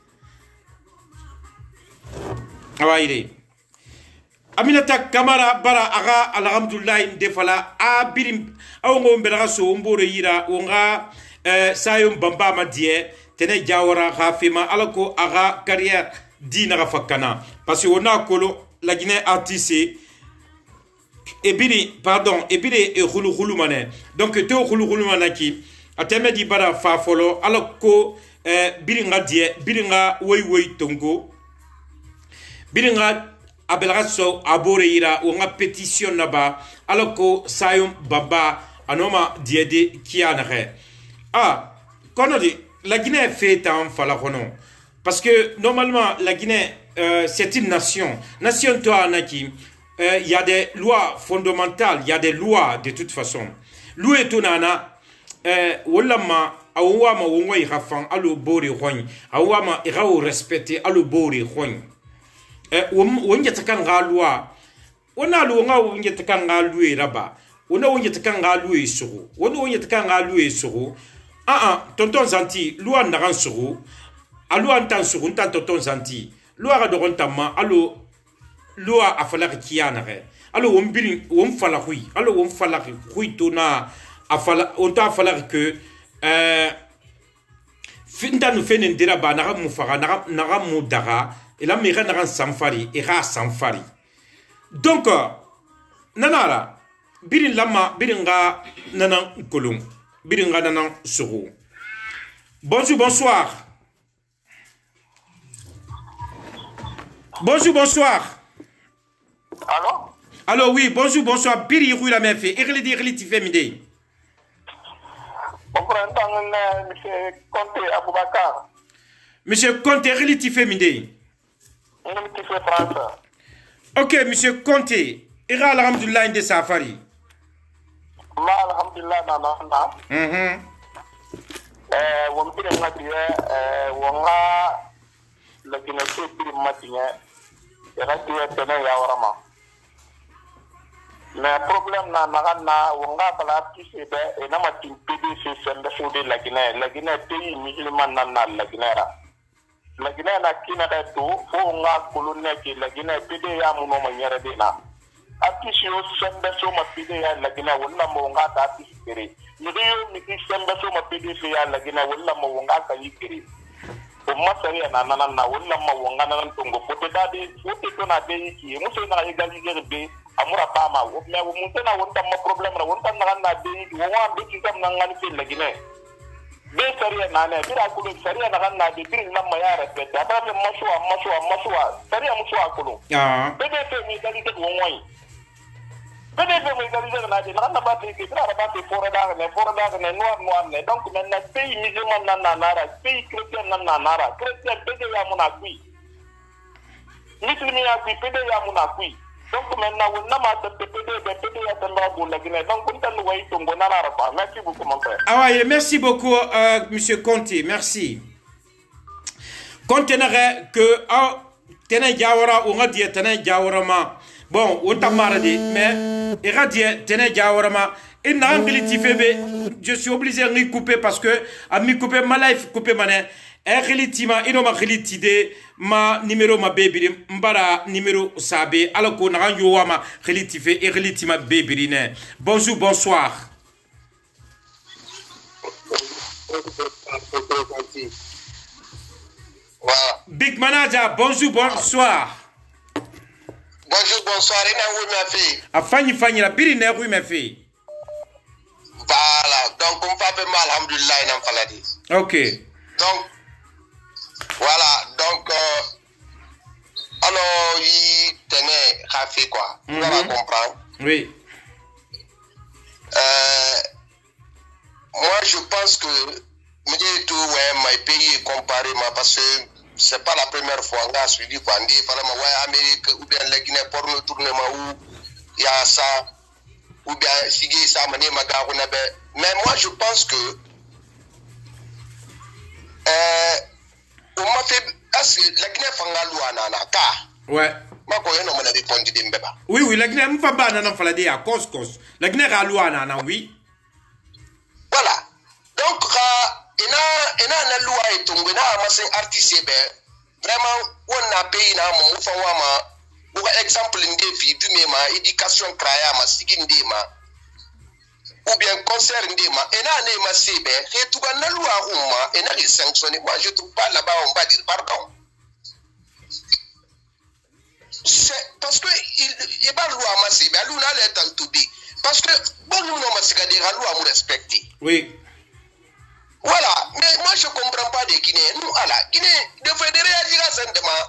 Awaire. Aminata Kamara bara aga alhamdulillah defala a birim awongo mbelaga so mboro yira onga sayum bamba madie tene jawara khafima alako aga carrière dina fakana parce que on a kolo la Guinée artiste ebiri e khulu mané donc te khulu manaki ateme di bara fa folo alako biringa woy tongo biringa abelraso abore ira ou nga pétition naba alako sayum baba anoma diede kianare kono di la Guinée fait en falakono parce que normalement la Guinée c'est une nation toi naki il y a des lois fondamentales il y a des lois de toute façon loi tonana wallama awama wongoy khafan alo bori khoñ awama irawo respecter alo bori khoñ wonje takanga loi wona lo nga wonje takanga loi raba wona wonje takanga loi suru wona wonje takanga loi suru tonton zanti loi ndaran suru alo antan suru ntan tonton zanti loi ga dogon tamma alo loi afala kiyanare alo won fala hui alo won fala hui tona afala on ta falloir que finda nous fait ndira ba na mu faga na mu dara et la mera na sanfari et ra sanfari donc nanara birin lama biringa nanan kolon biringa nanan suru Bonjour, bonsoir. Bonjour, bonsoir. Allô? Allô, oui, bonjour, bonsoir. Biri Rui la même fait. Irli ti fait midi. Mon frère, monsieur Conte Aboubakar. Monsieur Conte, Irli ti fait midi. Qui fait France. Ok, monsieur Conte. Ira alhamdulillah de safari. Ma alhamdulillah na. Wompire ngatiye wonga lakina kepiri matiye yakatiye tene yawarama. Mais problème na nagana wonga bala pisebe ena matin PDC sende sudi lagine pays musulman na laginera. Lagine na kina da to fo nga kulune ki lagine PD ya muno manyere dina. Atisio sende so ma PD ya lagine wonna mo nga ta pisere. Niyo miki sembe so ma PDC ya lagina walla ma wonga ka yikiri o masari na walla ma wonga na tongo pote dadi wote to na de yiki muso na yigali gerbe amura pama wo me wo muso na wonta ma problem na wonta na de yiki wo wa be kam na ngani fe lagina be sari na ne bira kulo sari na de biri na ma ya respect aba me maswa sari muso akulo be fe mi gali de wo woi peut-être que l'organisation n'a pas été créée, n'a pas été forêt noir, donc maintenant pays musulman nanara, pays chrétien nanara, chrétien pédé ya monakui, musulman ya pédé ya monakui, donc maintenant on n'a pas de pédé ya tamba la Guinée, donc on t'a noué ton bon pas. Merci beaucoup mon frère. Ah ouais, merci beaucoup monsieur Conte, merci. Conte n'aurait que tene jawara on a dit tene jawara ma. Bon, on t'a marre mais irradie tene jawarama et n'a je suis obligé de me couper parce que à me couper ma life couper mané relativement ino ma relitide ma numéro ma baby mbara numéro sabe alors qu'on a yo ma relative et relativement baby ne. Bonjour, bonsoir. Big Manager, bonjour, bonsoir. Bonjour, bonsoir. Fanny, la biri ne oui, ma fille. Voilà, donc on fait mal, alhamdulillah, il faladi. Ok. Donc, voilà, donc, alors, il tenait à faire quoi? Vous allez comprendre? Oui. Moi, je pense que, me dis tout, ouais, mon pays est comparé, parce que c'est pas la première fois que je suis dit qu'on dit Amérique ou bien la Guinée pour le tournement où il y a ça ou bien Sigui ça mais moi je pense que on m'a fait la Guinée fanga loi nana ka ouais ma ko yeno mona répondre de mbeba oui la Guinée mfa ba nana fala de à cause la Guinée ra loi nana oui voilà donc ina na loi etongo na amasin artiste be vraiment on a pays na mo fa wa ma ou exemple ndé fi du mema éducation kraya ma sigi ndé ma ou bien concert ndé ma ina ne ma sebe et tout na loi umma ina les sanctionner moi je trouve pas là-bas on va dire pardon c'est parce que il ba loi ma sebe alu na le temps to be parce que bon nous no ma siga de loi mu respecter oui. Voilà, mais moi je ne comprends pas des Guinéens. Nous, à la Guinée, de faire des réagir à ce moment.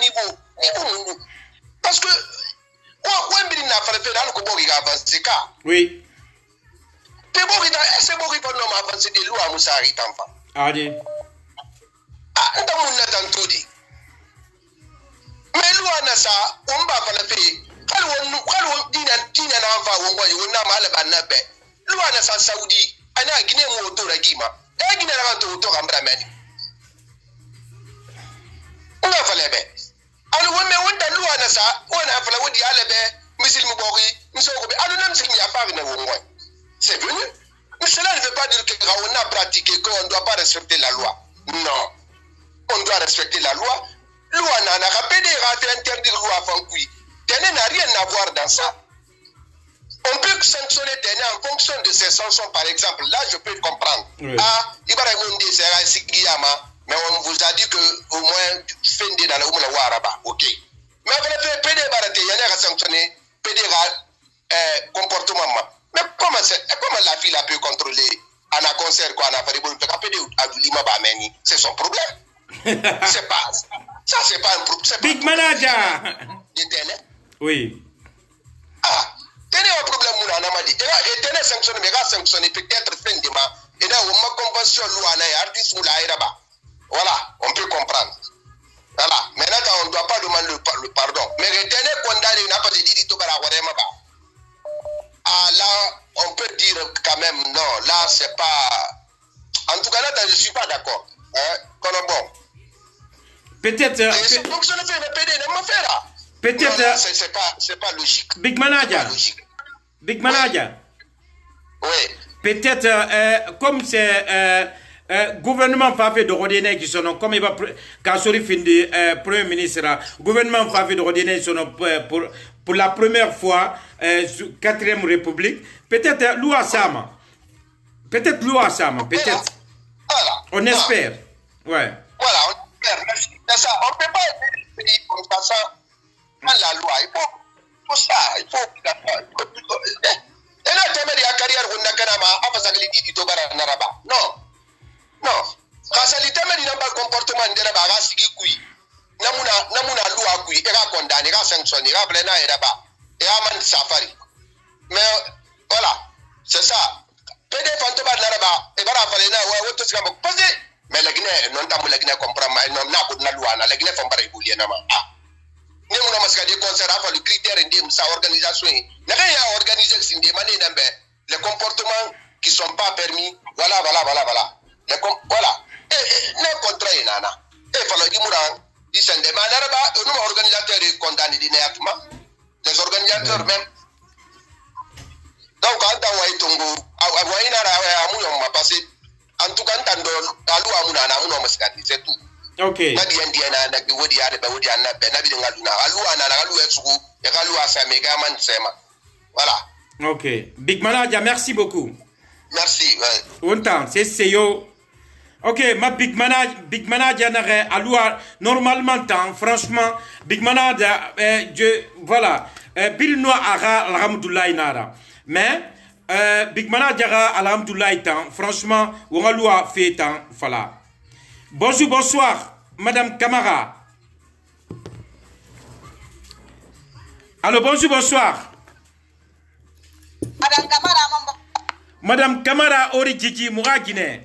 Niveau. Parce que, oui. C'est bon qu'il avancer des lois à Moussari Tampa. Allez. Ah, on dit. Mais loi na ça, on va faire le fait. Quand on dit loi na ça Saoudi. Ana Guinée mo to ragima e Guinée na to kambra meni ona falebe anu wonme wonda luwa na sa ona fala wodi alebe misil mu bori misoko be anu nam sikmi ya pa na wongo c'est venu mais cela ne veut pas dire que on a pratiqué qu'on ne doit pas respecter la loi non on doit respecter la loi na na rapide ra interdire loi fankui tene n'a rien à voir dans ça. On peut sanctionner Téné en fonction de ses sanctions, par exemple. Là, je peux comprendre. Oui. Ah, Ibrahim sera Sigiyama, mais on vous a dit que au moins, Fendi dans le Oumla Waraba. Ok. Mais vous avez PD Barate, il y a sanctionné, PD comportement. Mais comment la fille a pu contrôler ana concert quoi ana fari bon ka pede adulima ba meni c'est son problème. C'est pas ça, c'est pas un problème. Big Manager. Oui. Ah, tenez un problème mouna namadi. Et tenez sanctionné mais ga sanctionné peut-être fin de mois. Et là on ma convention loi na artiste moula iraba. Voilà, on peut comprendre. Voilà, maintenant on ne doit pas demander le pardon. Mais retenez condamné n'a pas de dit to bara warema ba. Ah là, on peut dire quand même non, là c'est pas. En tout cas là je suis pas d'accord. Hein, bon. Peut-être. Peut-être. C'est pas logique. Big Manager. Big Manager. Oui. Peut-être comme c'est gouvernement fait de redonner qui sont comme il va quand sur fin de premier ministre gouvernement fait de redonner sont pour la première fois 4e république peut-être loi sama peut-être voilà. On espère ouais voilà on espère merci ça on peut pas dire comme ça la loi il faut ça il faut et là tu mets la carrière on a kanama afasa dit to bara naraba non kasalite me dina ba comportement ndera ba ga sigi kui namuna loi kui e ga condamner ga sanctionner ga plena era ba et amende safari mais voilà c'est ça pede fanto ba naraba e bara fale na wa woto siga ko pose mais la Guinée non tamu la Guinée comprend ma non na ko na loi na la Guinée fam bara ibuli na ma ne mu na maska de concert afa le critère ndim sa organisation na ga ya organiser sinde mané nambe les comportements qui sont pas permis voilà voilà ne contrat nana e falo imura disende manaraba nous organisateurs condamnés d'inertement les organisateurs même donc anda waitungu awaina ra amuyo ma passé en tout cas tando alu amuna na amuno maskati c'est tout. OK na dia na ki wodi ya be wodi na be na bi ngaluna alu ana na alu esuku e alu asame ga man sema voilà. OK Big Manager merci beaucoup. Merci. Autant c'est yo. OK, ma Big Manager n'aurait à normalement temps franchement Big Manager voilà Bill Noir ara alhamdoulilah nara mais Big Manager alhamdoulilah temps franchement on a loi fait temps voilà. Bonsoir Madame Camara. Allô bonsoir. Madame Camara Madame Camara Origigi Mouragine.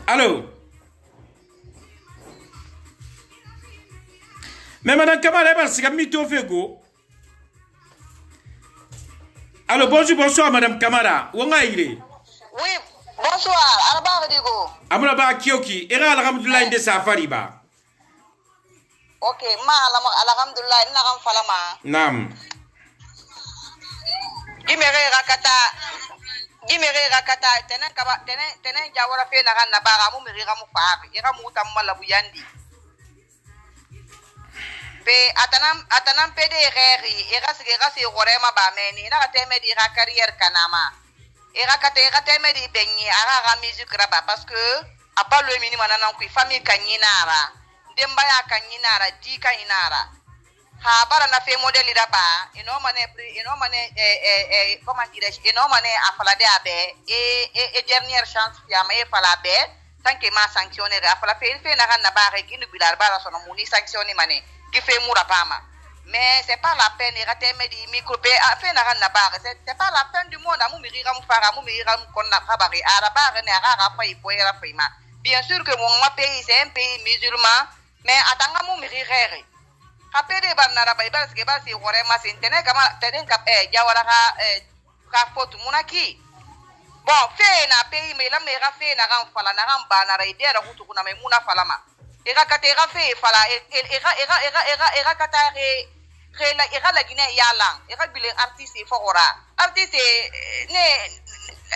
Allô? Mais Madame Camara, c'est comme Mito Fego. Allô, bonsoir Madame Camara. Où est-ce? Oui, bonsoir. Alaba Digo. Amulaba Kioki. Era alhamdulillah de safari ba. OK, alhamdulillah ina kan falama. Naam. Gimere rakata tenen jawara fe na kan na bara mu miri mu faabi ira mu tamala buyandi be atanam pede reri ira se gorema ba meni na teme di ra carrière kanama ira teme di benyi ara musique raba parce que a pas le minimum nan ku famille kanyinara demba ya kanyinara di kanyinara ha bara na fe modèle raba ino mane comment dirais-je ino mane afala de abe et dernière chance ya me fala be tant que ma sanctionner afala fe na kan na bare kinu bilar bara sono muni sanctionner mane qui fait mourapama mais c'est pas la peine raté me di micro pe fait na kan na bare c'est pas la fin du monde amu miri ram fara amu miri ram kon na kabari araba ne ara fa ipoera fima bien sûr que mon pays c'est un pays musulman mais atanga mu miri rere kapede banara baibal ske basi hore masintene kama teden kap jawara ka fotu munaki bon fe na pei me la me ra fe na ram fala na ram banara idera hutu kuna me muna falama era katera fe fala era katare era la Guinée yalang era bile artiste fora artiste ne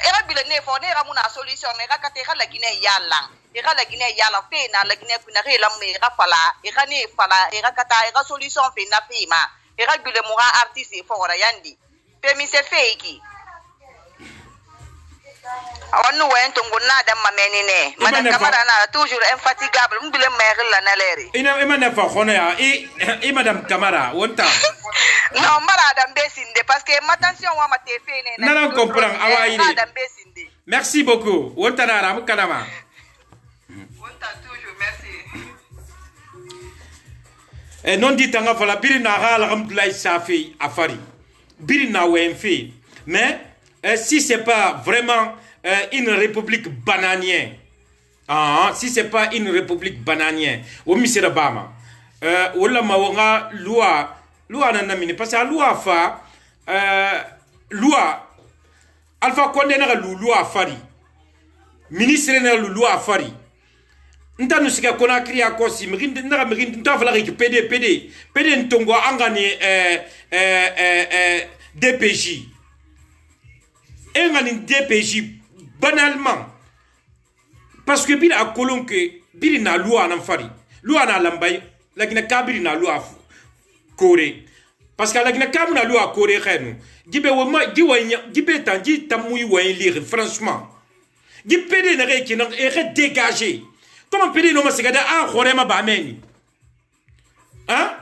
era bile ne fo ne ramuna solution era katera la Guinée yalang ira la Guinée yala fe na la Guinée kuna re la me ra fala ira ne fala ira kata ira solution fe na fe ma ira bile mura artiste fora yandi pe mi se fake On went to Gunada Mamenine. Madame Camarana, toujours infatigable. Mbile Merle la Naleri. Emma for Honea, et Madame Camara, one time. No, Madame Bessinde, parce que ma tension wa mate fene. Non, comprend. Madame Bessinde. Merci beaucoup. One time, Kanama. Toujours, merci. Et non dit tanga fala birina hala ramdulay safi afari. Birina wenfi. Mais si c'est pas vraiment une république bananière, si c'est pas une république bananière, au misera bama, wala mawanga loi na namine parce que la loi fa loi alpha condé na loi fari, ministre na loi fari. Nta nusika kona kriya kosi migindi ndara migindi nta fala ki PD ntongo angani DPJ engani DPJ banalement parce que bira akolon que biri na loi na fari loi na lambay lakina kabiri na loi kore parce que lakina kamu na loi kore khenu gibe wama gibe tangi tamuyi wa lire franchement gipede na reki na dégager. Comment PD non c'est gada a khorema ba meni hein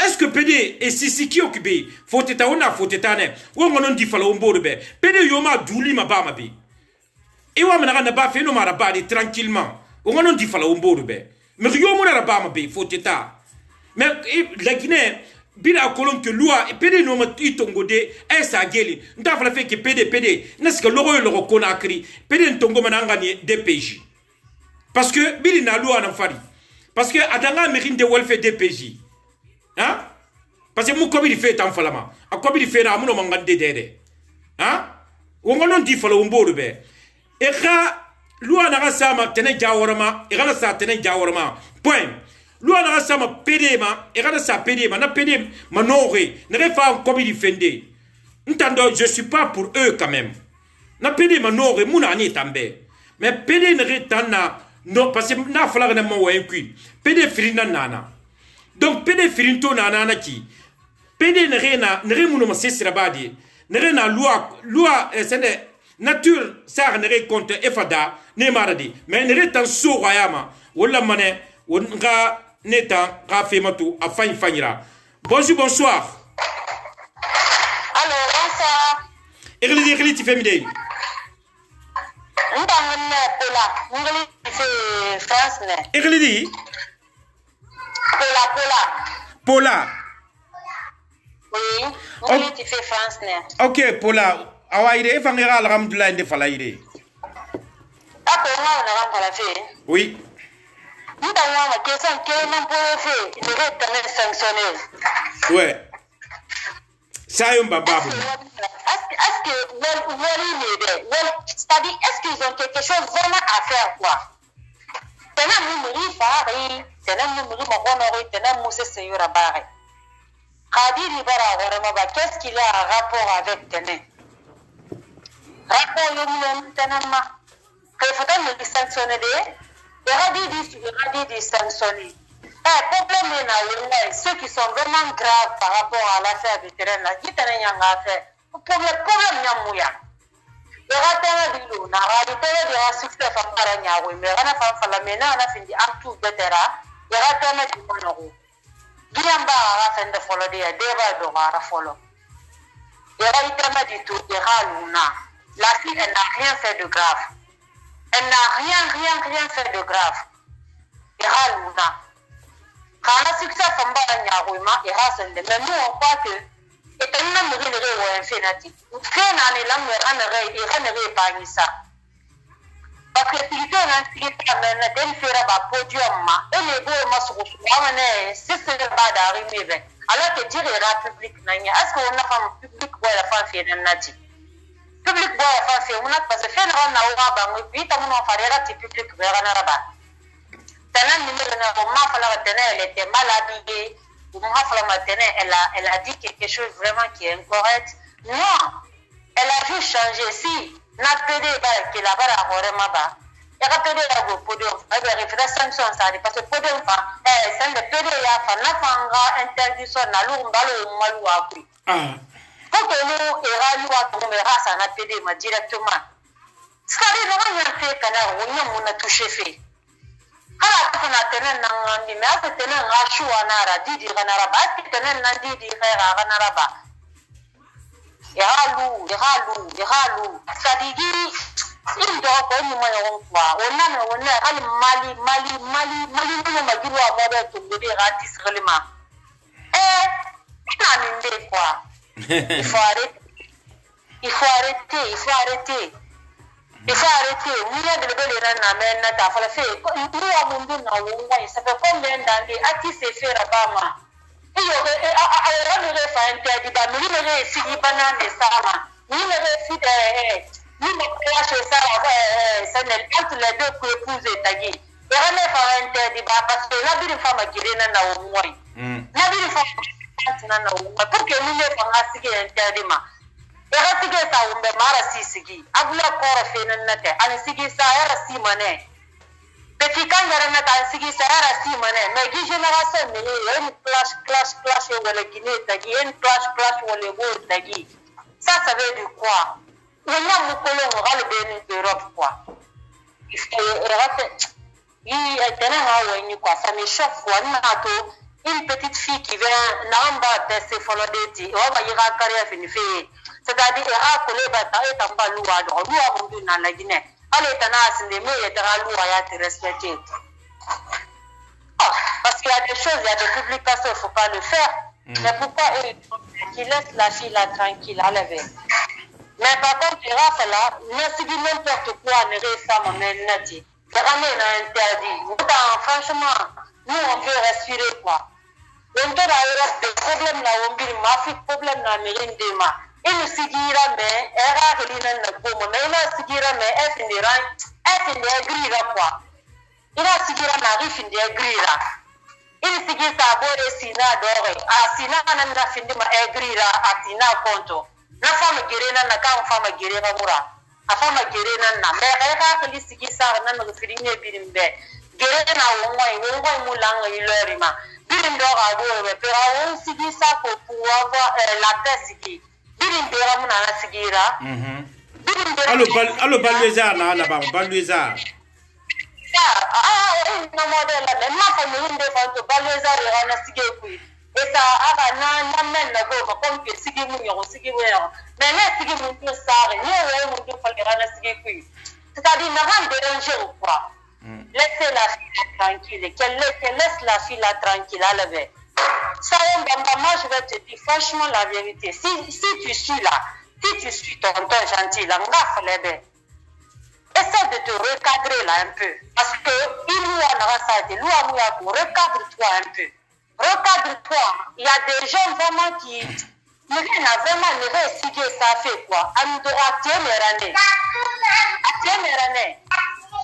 est-ce que PD et sisi qui occupé faut teta on a faut teta ne wo ngonon di fala ombodo be PD yoma duli ma ba ma be e wa mana na ba fe no mara ba di tranquillement wo ngonon di fala ombodo be mais yomo na ba ma be faut teta mais la Guinée bila kolon que loi PD no ma itongo de esa geli nda fala fe que PD n'est-ce que logo konakri PD ntongo mananga ni DPJ. Parce que bili na loi na fari. Parce que adanga mérine de welfare DPJ. Hein? Parce que mou kobi di fait en falama. A kobi di fait na amuno mangande dede. Hein? Wongonon di fala umboru be. E kha loi na sama tene jaworama, e kana sa tene jaworama. Point. Loi na sama PD ma, e kana sa PD ma na PD manore, ne refa kobi di fende. Ntando je suis pas pour eux quand même. Na PD manore muna ni tambe. Mais PD ne retana non, parce que na fala na mo wen kui. PD firina nana. Donc PD firinto nana na ki. PD ne remuno ma sesira badi. Ne rena loi sende nature ça ne re compte efada ne maradi. Mais ne retan so royama. Wala mané wonga neta ka fematu a fanyira. Bonsoir. Allô, bonsoir. Erli ti femide. France ne. Eglidi? Pola. Oui, on tu fais France ne. Ok, Pola. Awaïde, efangera alhamdulillah inde falaïde. Ah, pour moi, on a pas la fait. Oui. Nous avons la question que non pour le faire, il devrait être sanctionné. Ouais. Ça y est, bababou. Est-ce que c'est-à-dire, est-ce qu'ils ont quelque chose vraiment à faire, quoi? C'est un moumri fari, c'est un moumri mogonori, c'est un mousse seyura barre. Khadir Ibara Waremaba, qu'est-ce qu'il a un rapport avec Téné? Rapport Yomion Ténama. Il faudrait me sanctionner. Il y a des sanctionner. Le problème est ceux qui sont vraiment graves par rapport à l'affaire du terrain, là, qui t'en a affaire. Le problème est mouillé. Le raté de l'eau, la réalité de la succès de Farania, oui, mais on a fait la mena, on a fini en tout de terrain, le raté de l'eau. Guillaume a fait de follow des débats de Rara follow. Le raté du tout, de Raluna. La fille, elle n'a rien fait de grave. Elle n'a rien fait de grave. De Raluna. Quand la succès de Farania, oui, et Rassen, mais nous, on croit que. Et tu as une infinité. Tu as une épargne ça. Parce que si tu as un podium, et les deux si c'est le bas d'arriver, alors que dire la public, est-ce qu'on a un public pour la fin fait un nati? Public pour la fin fait, on a passé fait un et puis tu as un public vers un arabe. Tu as un numéro de elle était mal habillée. Elle a dit quelque chose vraiment qui est incorrect. Non, elle a juste changé. Si n'a pédé qui la barre à Horemaba, elle a pédé la podium, elle a fait sanction ça parce que podium c'est le pédé ya n'a pas interdiction na lumbalo malu appui. Quand nous era loi tombera ça n'a pédé directement. C'est-à-dire, on a fait canard, on a touché fait. Hala kuna tenen nan mi ma tenen ngashu anara didi kanara ba tenen nan didi khaira kanara ba ya halu sadigi indo ko ni mo yon kwa wonna hal mali ni magiru amobe to be gratis relema na minde quoi il faut arrêter Nous de le na men na ta fala fe nous a mundu na wonga ça fait combien d'années à qui c'est fait rabama et yo a le fa interdit ba nous le sigi banane sama nous le fit nous me clash ça ça n'est pas les deux pour épouser tagi et on est fa interdit ba parce que la bi femme qui rena na wonga la bi femme na wonga pour que nous ne pas sigi interdit ma Erasige sa umbe mara sisigi agula kora fenen nate ani sigi sa era simane peti kangara nata sigi sa era simane mais gi génération ne en clash wala guiné tagi en clash wala bo tagi ça veut dire quoi on a mu kolo ngal ben Europe quoi il faut rate il tena haweni quoi ça me chaque fois nato une petite fille qui vient namba de se folodeti o va ira carrière fini fait c'est-à-dire que bata eta mbalua do lua mundu na la Guinée ale tanas ne me eta lua ya te respecter parce qu'il y a des choses il y a des publications il faut pas le faire mais pourquoi eux qui laissent la fille là tranquille à lever mais par contre il va là ne sigui n'importe quoi ne réfama menati ramène interdit franchement nous on peut respirer quoi on peut avoir des problèmes là on dit ma problème na merindema il sigira mais era gelina na gomo mais il sigira mais est grira quoi il sigira mari fin de grira il sigira sabore sina dore sina na fin de ma grira atina konto na fama gerena na kan fama gerena mura a fama gerena na mais era geli sigisa na no firinye birimbe gerena wongoi mulanga ilorima birimbe ga do pero on sigisa ko pour avoir la tête Allo Balweza na ba Balweza na modela le ma fa mu inde fa to Balweza re na sige ku esa aba na men na go ko ke sige mu yo sige mu yo mais na sige mu to sare ni o mu to fa na sige ku c'est-à-dire na va déranger quoi laissez la fille tranquille qu'elle laisse la fille là tranquille à lever. Ça, moi, je vais te dire franchement la vérité. Si tu suis là, si tu suis tonton gentil, là, essaie de te recadrer là un peu. Parce que il nous a recadre-toi un peu. Recadre-toi. Il y a des gens vraiment qui ne réussissent ça fait quoi.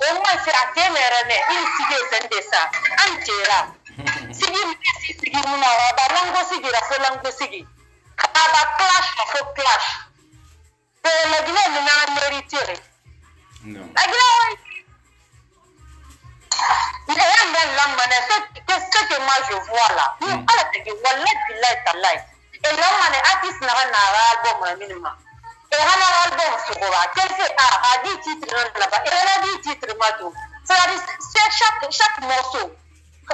Au moins, c'est à Témérane. Il signe ça. Antera. Sigi muna ba lango sigi la fo lango sigi aba clash et la Guinée n'a mérité non la Guinée il y a un l'homme ce que moi je vois là ala te gi wallahi billahi tallahi et l'homme artiste na album minimum et un album sur quel fait a dit titre là-bas et a dit titre matou c'est chaque morceau.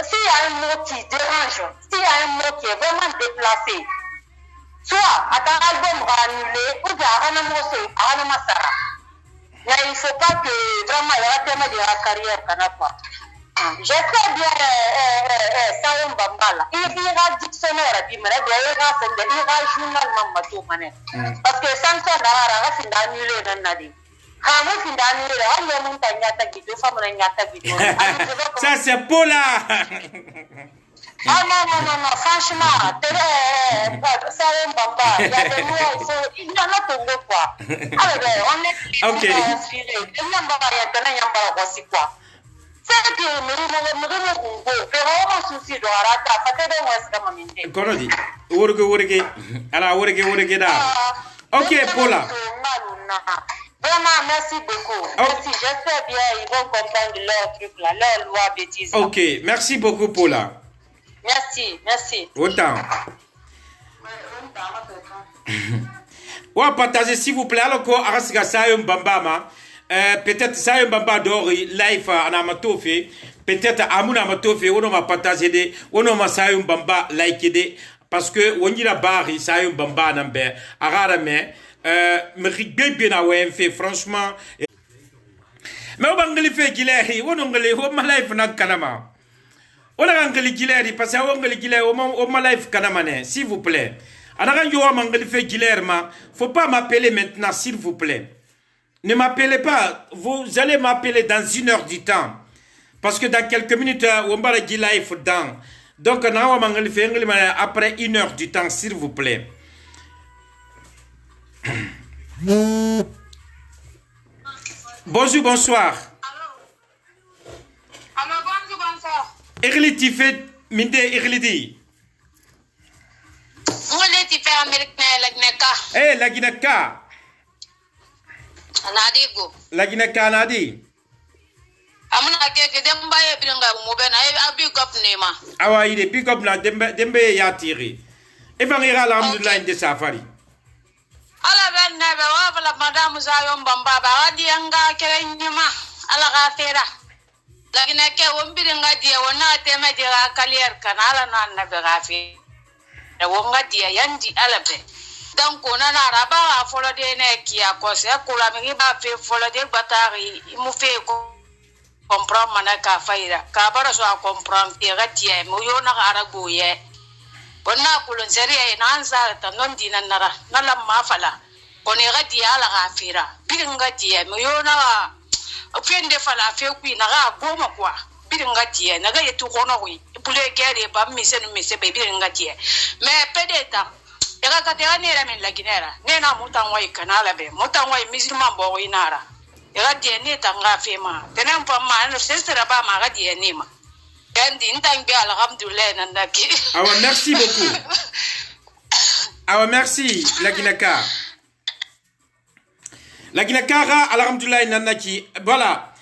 S'il y a un mot qui dérange, s'il y a un mot qui est vraiment déplacé, soit à ton album va annuler ou bien à un mot mais il ne faut pas que vraiment il y a tellement de la carrière qu'on a pas. J'espère bien ça on va mal. Il y a dictionnaire il y a journal mamadou mané. Parce que sans ça là on va annuler dans nadi. Ça c'est Paula. Ah non, franchement, ça on bamba. Il y a des mots, il y en a pour nous quoi. On est inspiré. Il n'y a pas aussi quoi. C'est que ok, Paula. Vraiment, merci beaucoup. Merci, j'espère bien ils vont comprendre leur truc là, leur loi bêtise. Ok, merci beaucoup, Paula. Merci. Autant. Ouais, partagez s'il vous plaît. Alors, quoi, Arasiga Sayum Bambama. peut-être ça un bamba dori life ana matofe peut-être amuna matofe wono ma partager de wono ma ça un bamba like de parce que woni la bari ça un bamba nambe agara me me rigbe na wen fait franchement mais obangali fe gileri wono ngali ho ma life na kanama ona ngali gileri parce que ngali gileri o ma life kanama ne s'il vous plaît ana yo mangali fe gileri ma faut pas m'appeler maintenant s'il vous plaît. Ne m'appelez pas, vous allez m'appeler dans 1 heure du temps. Parce que dans quelques minutes, on va le live dans. Donc, après 1 heure du temps, s'il vous plaît. Bonjour, bonsoir. Allô, bonsoir. Irliti fait minde irliti. Ngoleti fait Amérique la Gneka. Eh, la Gneka. Nadigo. La Gneka nadi. Amuna keke demba ye bilinga mubena e big up nema. Awa ide pick up na dembe ya tiri. Evangira alhamdulillah inde safari. Ala ben nebe wa la madame Zayon Bamba ba wadi anga kere nyima ala gafera. Lakini ke wombilinga dia wona tema dia kalier kanala na nebe gafi. Da wonga dia yandi ala be. Donc on a raba folo de ne qui a cause kula mi ba fe folo de batari mu fe ko comprendre manaka faira ka bara so comprendre e gatia mu yo na arabu ye onna kulon seria na ansa ta non dinan nara nala mafala kone gadia ala gafira bidin gadia mu yo na ofende fala fe ku na ga goma kwa bidin gadia na ga yetu kono wi pule kere ba mi se be bidin gadia me pedeta ega katera nera men la ginera nena mutangwa ikanala be mutangwa imizima mbo inara ega dieni tanga fema tenen pa ma no sesera ba ma ga dieni ma kandi ntangi alhamdulillah nandaki Awa merci beaucoup. Awa merci la Gineka. La Gineka alhamdulillah nandaki voilà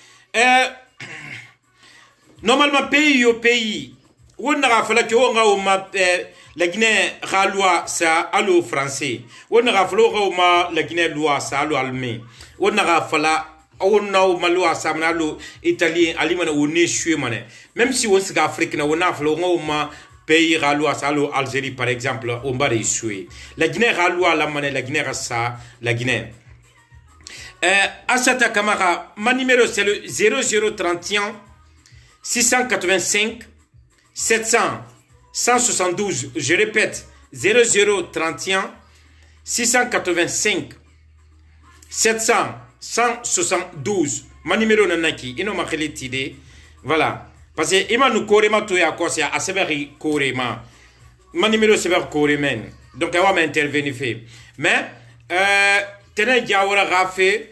normalement pays au pays on a fallu que on a ma la Guinée loi ça allo français on a fallu que la Guinée loi ça allo allemand on a fallu on a ma loi ça allo italien allemand on est chez mané même si on est africain on a fallu que pays loi ça allo Algérie par exemple on va réussir la Guinée loi la mané la Guinée ça la Guinée Assata Kamara ma numéro c'est le 0031 685 700 172, je répète, 0031 685 700 172. Mon numéro nanaki, ino ma tide. Voilà. Parce que ima nous korema to ya kosia a severi korema. Mon numéro sever koremen. Donc awa ma intervenir fait. Mais tene jawara gafe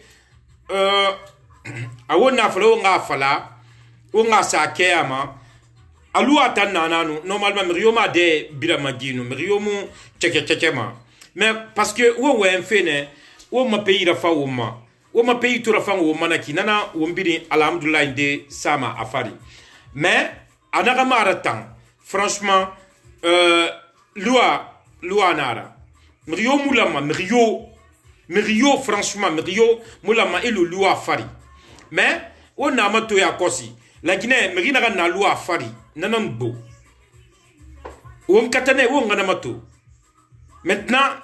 awona falo nga fala o nga sa kema alu atanna nanu normalement mrioma de biramagino mriomu chekechema mais parce que wo wen fene wo ma pays rafa wo ma pays to rafa wo manaki nana wo mbiri alhamdulillah de sama afari mais anaka maratan franchement loi nara mrio mulama mrio franchement mrio mulama et le loi afari mais on a mato ya kosi la Guinée mrina na loi afari nanambo on katane on nganamato maintenant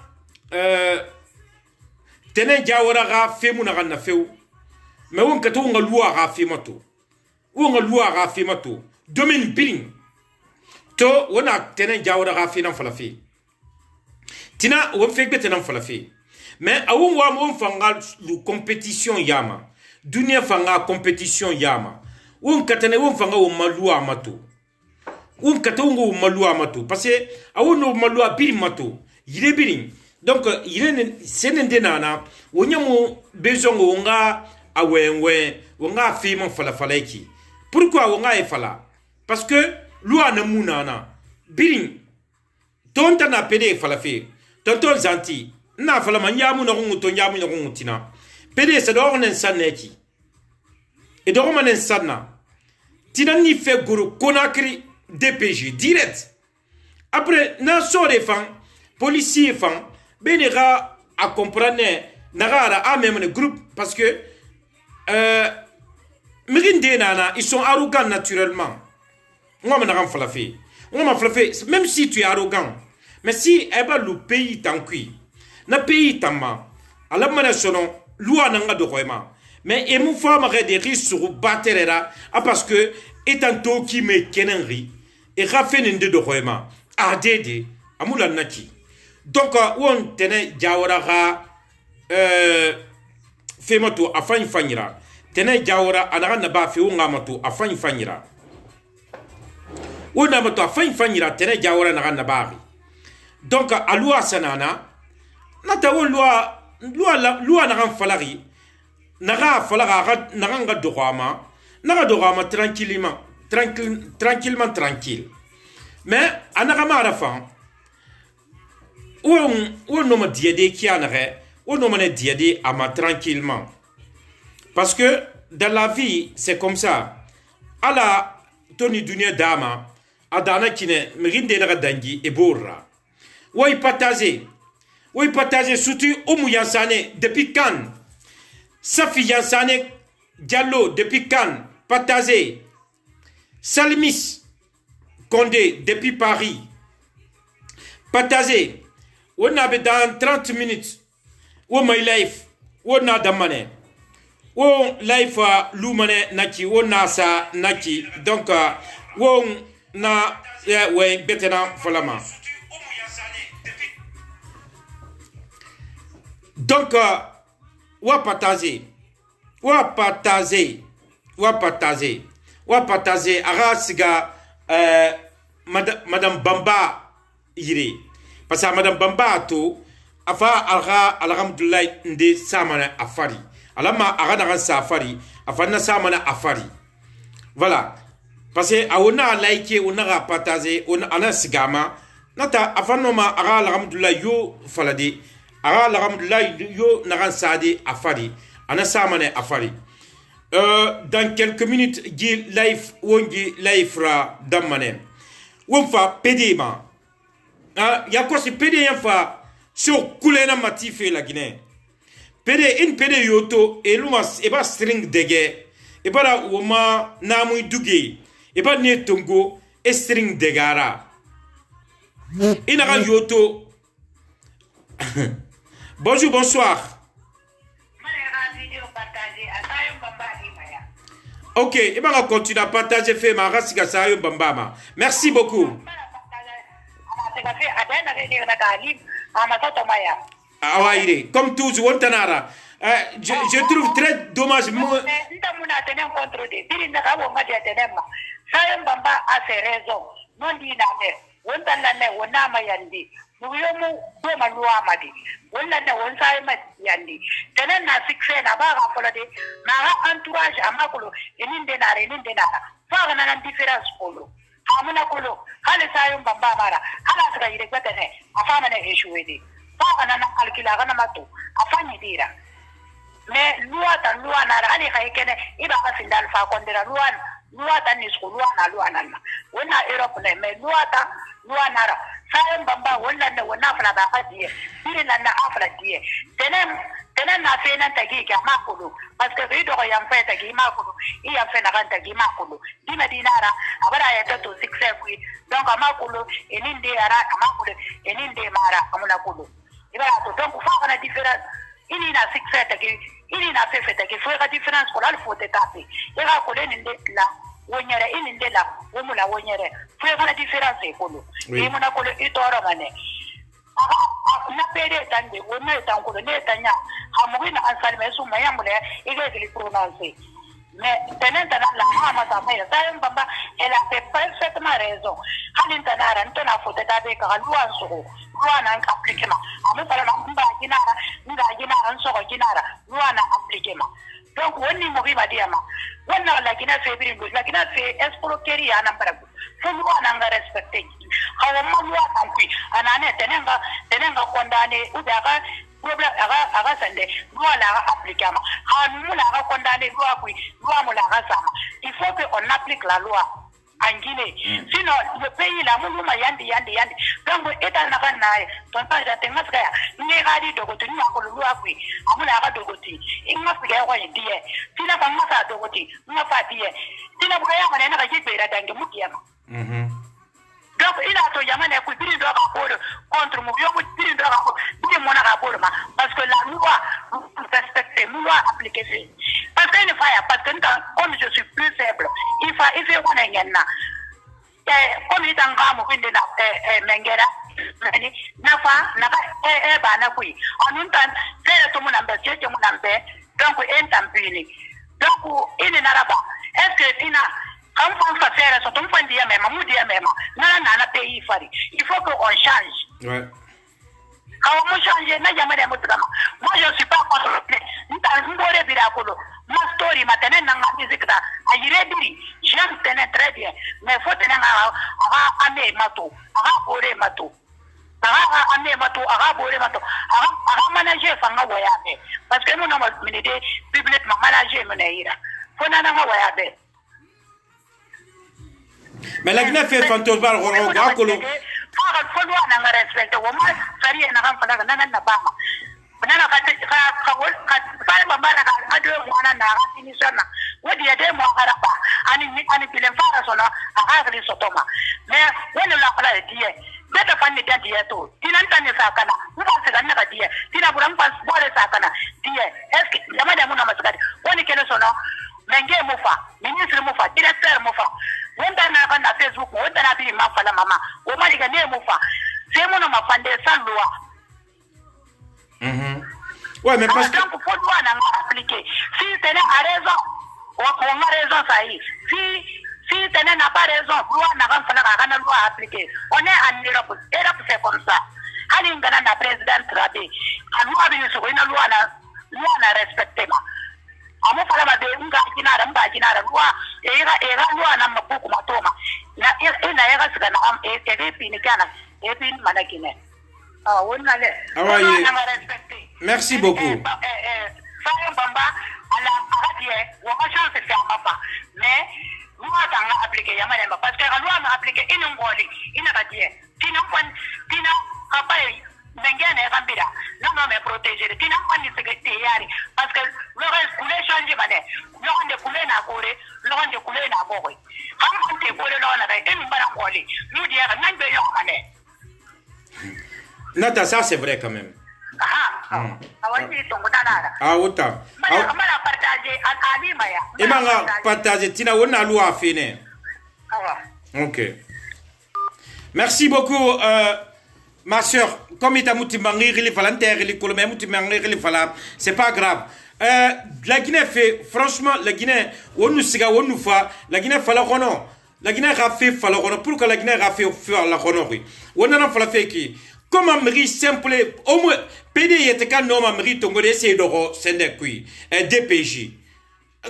tene jawara ga femu na ganna feu mais on kato on loi ga femato on loi ga femato domaine biling to wona tene jawara ga fi nan falafi tina on fait bete nan falafi mais awon wa mon fanga compétition yama dunia fanga compétition yama on katane on fanga o malua mato on katongo malua mato parce que awono malua bir mato yire birin donc yire senende nana wonyamo bezongo nga awenwe nga fima fala falaiki pourquoi nga e fala parce que loi na munana birin tonta na pede fala fe tonton zanti na fala manyamu na ngunto nyamu na nguntina pede se do onen saneki et do manen sanna tinani fe guru Conakry DPG direct après na sore fan policier fan benera a comprendre nagara a même le groupe parce que ils sont arrogants naturellement. Même si tu es arrogant, mais si le pays t'en cuit, le pays t'en ma, alors selon loi n'a de royaume. Mais et mon femme aurait des risques sur battre parce que étant to qui me kenenri et rafine de royaume a dédé à moula naki. Donc on tenait jawara femato afan fanyira tenait jawara anara na ba fe ngamato afan fanyira. On a moto afan fanyira tenait jawara na bari. Donc à loi sanana nata loi na ran falari naga falaga naga droama tranquille mais anaga marafa on nomme diade qui anare on nomme diade ama tranquillement parce que dans la vie c'est comme ça ala toni dunia dama adana kine mrinde daga dangi e borra way partager surtout Oumou Yansane depuis quand Safi Yansane Diallo depuis quand Partagé Salmis Condé depuis Paris Partagé on a dans 30 minutes on my life on a damane on life lumane naki on a sa naki donc on na ouais betena folama. Donc, wa partager, arasiga Madame Bamba yiri. Parce que Madame Bamba to afa alhamdulillah nde samana afari. Alama arana safari, afana samana afari. Voilà. Parce que aona like ona partager, on ana sigama nata afanoma alhamdulillah yo falade. Alhamdulillah yo naran sadi afari ana samane afari dans quelques minutes gi life wongi life ra damane wonfa pedema ya ko si pede yanfa so kulena matife la Guinée pede yoto eluma eba string dege ebara woma namu duge eba ne tongo string degara inara yoto. Bonjour, bonsoir. Ok, et ben on continue à partager fait ma race Gasayo Bambama. Merci beaucoup. Comme toujours, on t'anara. Je trouve très dommage. Nuyomu doma luamadi wala na wonsai yandi tenen na sikse na baga folade na entourage amakolo eninde na fa na difference polo amuna kolo hale sayo mbamba mara hala sura ire kwatene afana na eshuwede fa na alkila kana matu afanye dira me lua na ali haikene iba kasindal fa kondera lua ta ni skulu na lua na wona Europe ne me lua nara sayon bamba wala na wana fala ba fadiye biri na afla diye tenen na fe nan tagi ga makulu parce que rido ko yam fe tagi makulu iya fe na kan tagi makulu dina dinara abara ya to 6 ku donc makulu eninde ara makulu eninde mara amuna kulu ibara to donc fa kana différence ini na 6 tagi ini na fe tagi fe ka différence ko la faut taper ira ko leninde la wonyere ininde la womula wonyere fe kana différence ko lo imuna ko itoro mane na pere tande wona tanko ne tanya hamugina ansalme su mayamule ile prononcer mais tenant la hama ta maya sayon bamba elle a fait parfaitement raison halin tanara ntona fote tabe ka luan so luana appliquement amu pala mba ginara nso ko ginara luana appliquement donc woni mo bi badiama wonna la gina fe biringo la gina fe escroquerie ana barabu fo luana nga respecter hawa malwa tankui anane tenenga condamné udaka problème aga sande loi la appliquement hanmu la condamné loi mu la sama il faut que on applique la loi à en Guinée. Sinon, le pays là, nous yandi. Donc, état n'a pas naï. Ton père, j'ai un frère. N'est pas dit de côté, nous avons le loi, oui. À mon avis, de côté. Il m'a fait un royaume d'hier. Si n'a pas ça de côté, nous n'a pas dit. Si n'a pas rien, on n'a pas dit que la dingue moutième. Donc, il a tout yamane pour dire de rapport contre moi. Pour dire de rapport, dire mon rapport, parce que la loi, respecter, la loi appliquée. Parce qu'il faut, parce que comme je suis plus faible, il faut qu'on ait un comme il est en gamme, il est en mengera, en un temps, c'est tout mon ambassadeur, tout mon ambassadeur, donc il est en puni. Donc, il est là-bas. Est-ce que il a comme on fait faire ça, on fait dire même, on dit même, non, pays fari. Il faut qu'on change. Ouais. Quand on change, n'a jamais de mots. Moi, je ne suis pas contre. Nous avons des miracles. Ma story, maintenant, dans la musique, j'aime tenir très bien. Mais il faut tenir à amener mato, à bourrer mato. À amener mato, à bourrer mato. À manager, fanga voyager. Parce que nous n'avons pas de publiquement manager, mon aïra. Faut n'en avoir voyager. Mais la Guinée fait fantôme par Rorogakolo. Faut nous en respecter. Au moins, ça y est, n'a pas de n'a pas. Nana kati bambara ado mwana na ratini sana wodi ya demo araba ani bilemfara sona akagri sotoma me wena la kala die beta fanni dia die to tinanta ni sakana mba sigana ka die tina buram pas bore sakana die eske jamada muna masakati woni kele sona menge mufa ministre mufa directeur mufa wenda na kana Facebook wenda na bi mafala mama o mali ga ne mufa semo na mafande sanwa. Ouais, mais parce que. Donc, il faut appliquer. Si tu as raison, on a raison, ça y est. Si tu n'as pas raison, la loi appliquer. On est en Europe. Europe, c'est comme ça. Allez, on a la présidente Rabé. La loi, une loi n'a respecté. On va faire des loi. Et la loi n'a pas beaucoup de temps. Il y a des gens merci beaucoup. Nata, ça c'est vrai quand même. Ah, autant. Et m'a partagé, tina, on a loi à finir. Ok. Merci beaucoup, ma soeur. Comme il t'a c'est pas grave. La Guinée fait, franchement, la Guinée, on nous siga, on nous fait, la Guinée fait la renom. La Guinée a fait la renom. Pourquoi la Guinée a fait la renom? On a fait qui? Comme un mari simple, au moins, PD était quand non, un mari tongolais, essayer de sender qui, DPJ.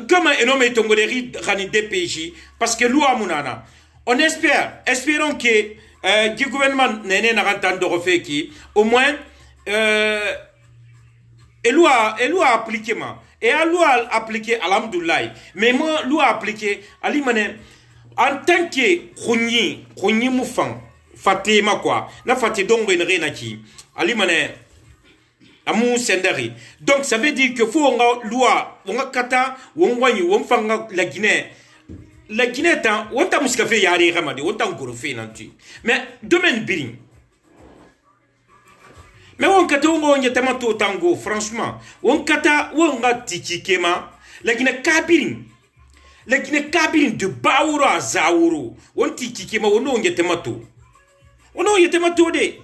Comme un homme est tongolais, rani DPJ, parce que l'eau à Mounana. On espérons que le gouvernement n'est pas en train de refaire qui, au moins, et loi appliqué, et elle loi appliqué, alhamdoulilah. Mais moi, loi appliqué, alimane, en tant que Khouni Moufang, Fatima quoi, na Fatima donc une reine qui, alimane, amu sendari. Donc ça veut dire que faut on loi, on a kata, on voit on fanga la Guinée. La Guinée tant, on t'a muscafé yari ramadi, on t'a gorofé nanti. Mais domaine biring. Mais on kata on y a tamato tango, franchement, on kata on a tiki kema, la Guinée kabiring. La Guinée kabiring de Baouro à Zaouro, on tiki kema, on y a tamato. On y a tamato de.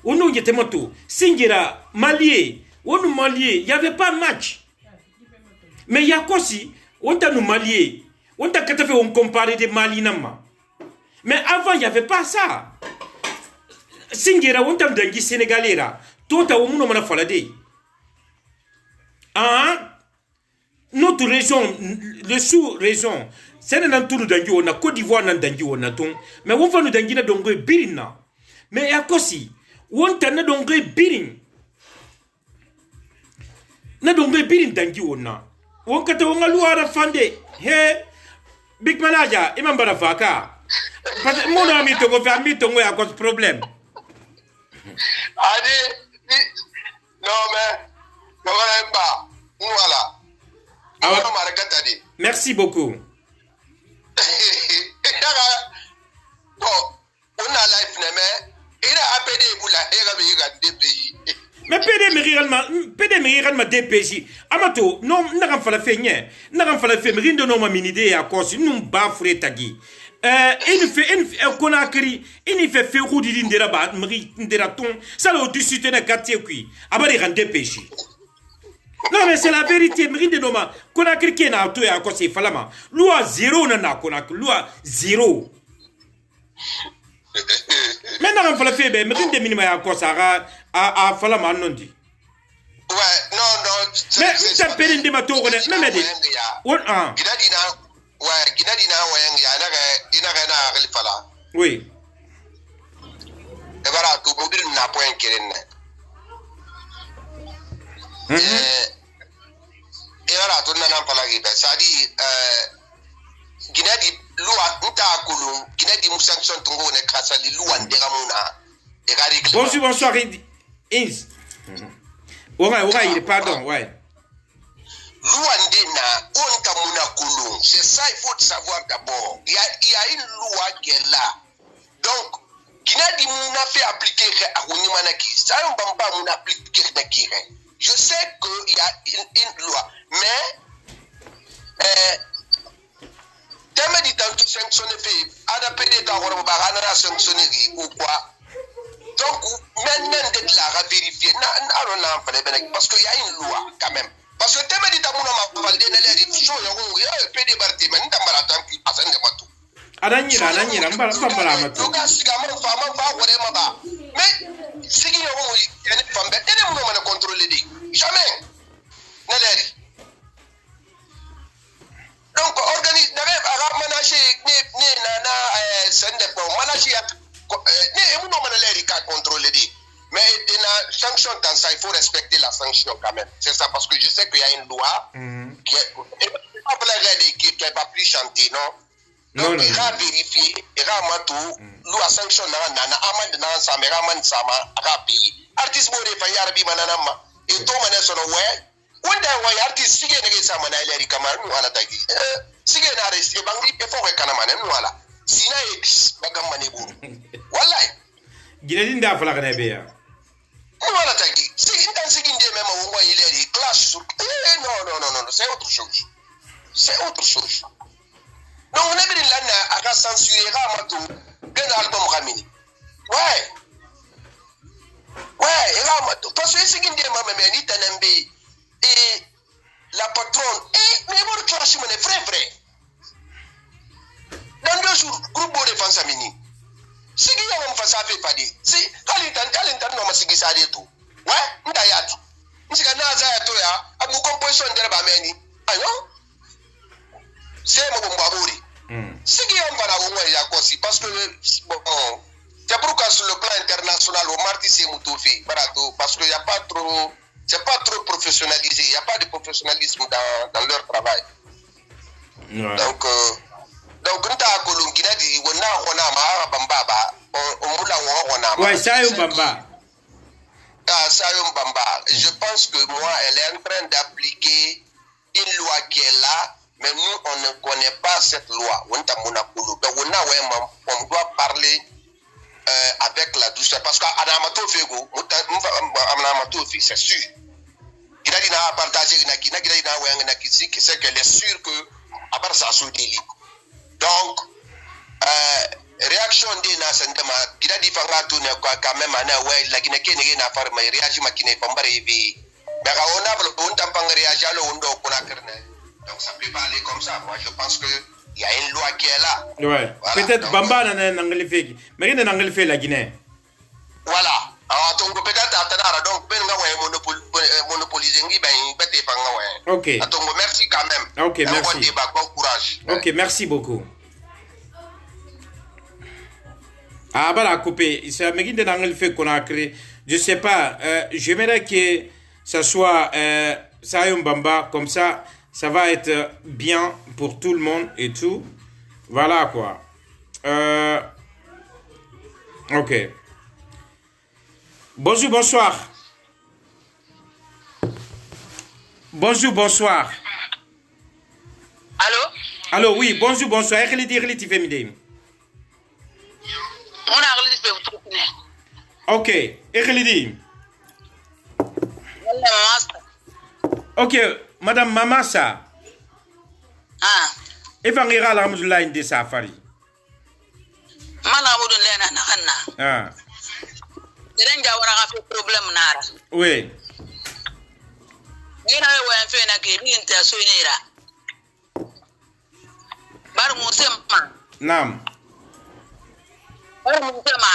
On y a tamato. Singira, Malié, on Malié, il n'y avait pas match. Mais il y a quoi si, on t'a nous Malié. On t'a fait on comparer des Malinama. Mais avant, il n'y avait pas ça. Singira, on t'a dit Sénégalais là. Tout à au monde, on a fallu. Ah, notre région, le sous-région, c'est un tour d'Angi, on a Côte d'Ivoire, on a d'Angi, on a tout. Mais on va nous d'Angi, on a donc Birina. Mais à quoi si, on t'a donc Birin. Na donc Birin d'Angi, on a. On a loi à la fin de. Hey. Big manager, imam barafaka. Parce que mon ami Tongo fait ami Tongo à cause de problème. Non, mais, voilà. Merci beaucoup. Mais PD me DPJ. Amato, non, n'a pas la fait rien. N'a pas la fait rien de nos minidés à cause nous bafouer tagi. Il fait Conakry, il fait route d'Indera, Marie Nderaton, ça l'a au-dessus de la quartier qui. Abari rend DPJ. Non, mais c'est la vérité, Marie de Noma. Conakry qui est à toi à cause de Falama. Loi 0 n'a Conakry, loi 0. Maintenant, il faut le faire, mais il de minima à cause à Falama non dit. Ouais, non. Mais tu as payé des bateaux, même dit. Oui. Et voilà, tout le monde n'a point qu'elle. Et voilà, tout le monde n'a pas la guide. Ça dit, Guinée loi nta akulu Guinée di sanction tungo ne kasali loi ndegamuna. Bonsoir, Ins. Ouais, pardon, ouais. Luandena, on tamuna kulung. C'est ça, il faut savoir d'abord. Il y a une loi qui est là. Donc, Guinée mouna fait appliquer à Rounimanaki. Ça, on ne va pas appliquer à Guinée. Je sais qu'il y a une loi. Mais, tellement dit dans sanctionner fait, adapter dans le barana sanctionner ou quoi. Donc, maintenant d'être là à vérifier, parce qu'il y a une loi quand même. Parce que tellement dit dans mon valde ne l'air chaud, il y a un PD Barté, mais dans Baratam qui passe en dématou. Ananyira, mais si il y a une femme, elle ne peut contrôler. Jamais. N'est-ce donc, organise, d'ailleurs, manager, mais la sanction dans ça, il faut respecter la sanction quand même. C'est ça, parce que je sais qu'il y a une loi qui n'est pas plus chantée, non? Donc, il va vérifier, il va matou, loi sanction, nana, amande, nana, sama, ramane, sama, rapi. Artiste, bon, il faut y aller, mananama. Et tout, mané, son ouais. Wanda wa artiste sige nege sama na ileri kama nu ala tagi sige na res e bangi e fo kana mane nu ala sina e bagam mane buru wallahi Guinée da fala kana be ya nu ala tagi sige ndan sige ndé même wo ngo ileri clash sur non c'est autre chose donc on a bien là à censurer amato ben album ramini ouais et amato parce que sige ndé même ni tanembe. Et la patronne, mais vous clashez mon frère. Dans 2 jours, groupe de défense à mini. Si vous avez fait ça, fait pas dit. Si, quand non, c'est ça tout. Ouais, n'ayat. Si vous avez ça, toya, à vous composition de la bameni. Ayo, c'est mon babouri. Si vous avez fait ça, parce que, bon, c'est pourquoi sur le plan international, au mardi, c'est Moutoufi, parce qu'il n'y a pas trop. C'est pas trop professionnalisé, il n'y a pas de professionnalisme dans leur travail. Ouais. Donc, nous avons dit, ouais, Sayum Bamba. Sayum Bamba. Je pense que moi, elle est en train d'appliquer une loi qui est là, mais nous, on ne connaît pas cette loi. On doit parler avec la douceur. Parce qu'à Amato Fego, c'est sûr. Il a partagé c'est qu'elle est sûre que à part ça sous délit. Donc réaction de na sendema il a dit fanga tout ne quand même ana ouais la Guinée qui na faire mais réagir ma Guinée pas mbare mais on a on t'a pas réagir le on doit donc ça peut pas aller comme ça. Moi je pense que il y a une loi qui est là. Ouais. Voilà. Peut-être Bamba na n'anglais mais il n'a n'anglais la Guinée. Voilà. Donc peut-être attendre donc ben monopoliser ngi ben bete panga ouais. OK. Donc merci quand même. OK, merci. Bon débat, bon courage. OK, merci beaucoup. Ah bah la couper, c'est mais qui n'anglais fait Conakry. Je sais pas, j'aimerais que ça soit Sayum Bamba comme ça va être bien pour tout le monde et tout. Voilà quoi. Ok. Bonjour, bonsoir. Bonjour, bonsoir. Allô? Allô, oui, bonjour, bonsoir. Ekhli femide. On a réglé ce truc. Ok, ekhli. Ok, Madame Mamassa. Ah. Evangira alhamdulillah inde safari. Mana wudun lena na hanna. Ah. Idan jawara ka fi problem nara. Oui. Ngina we wan fe na ke bi inta so nira. Bar mu semma. Naam. Bar mu semma.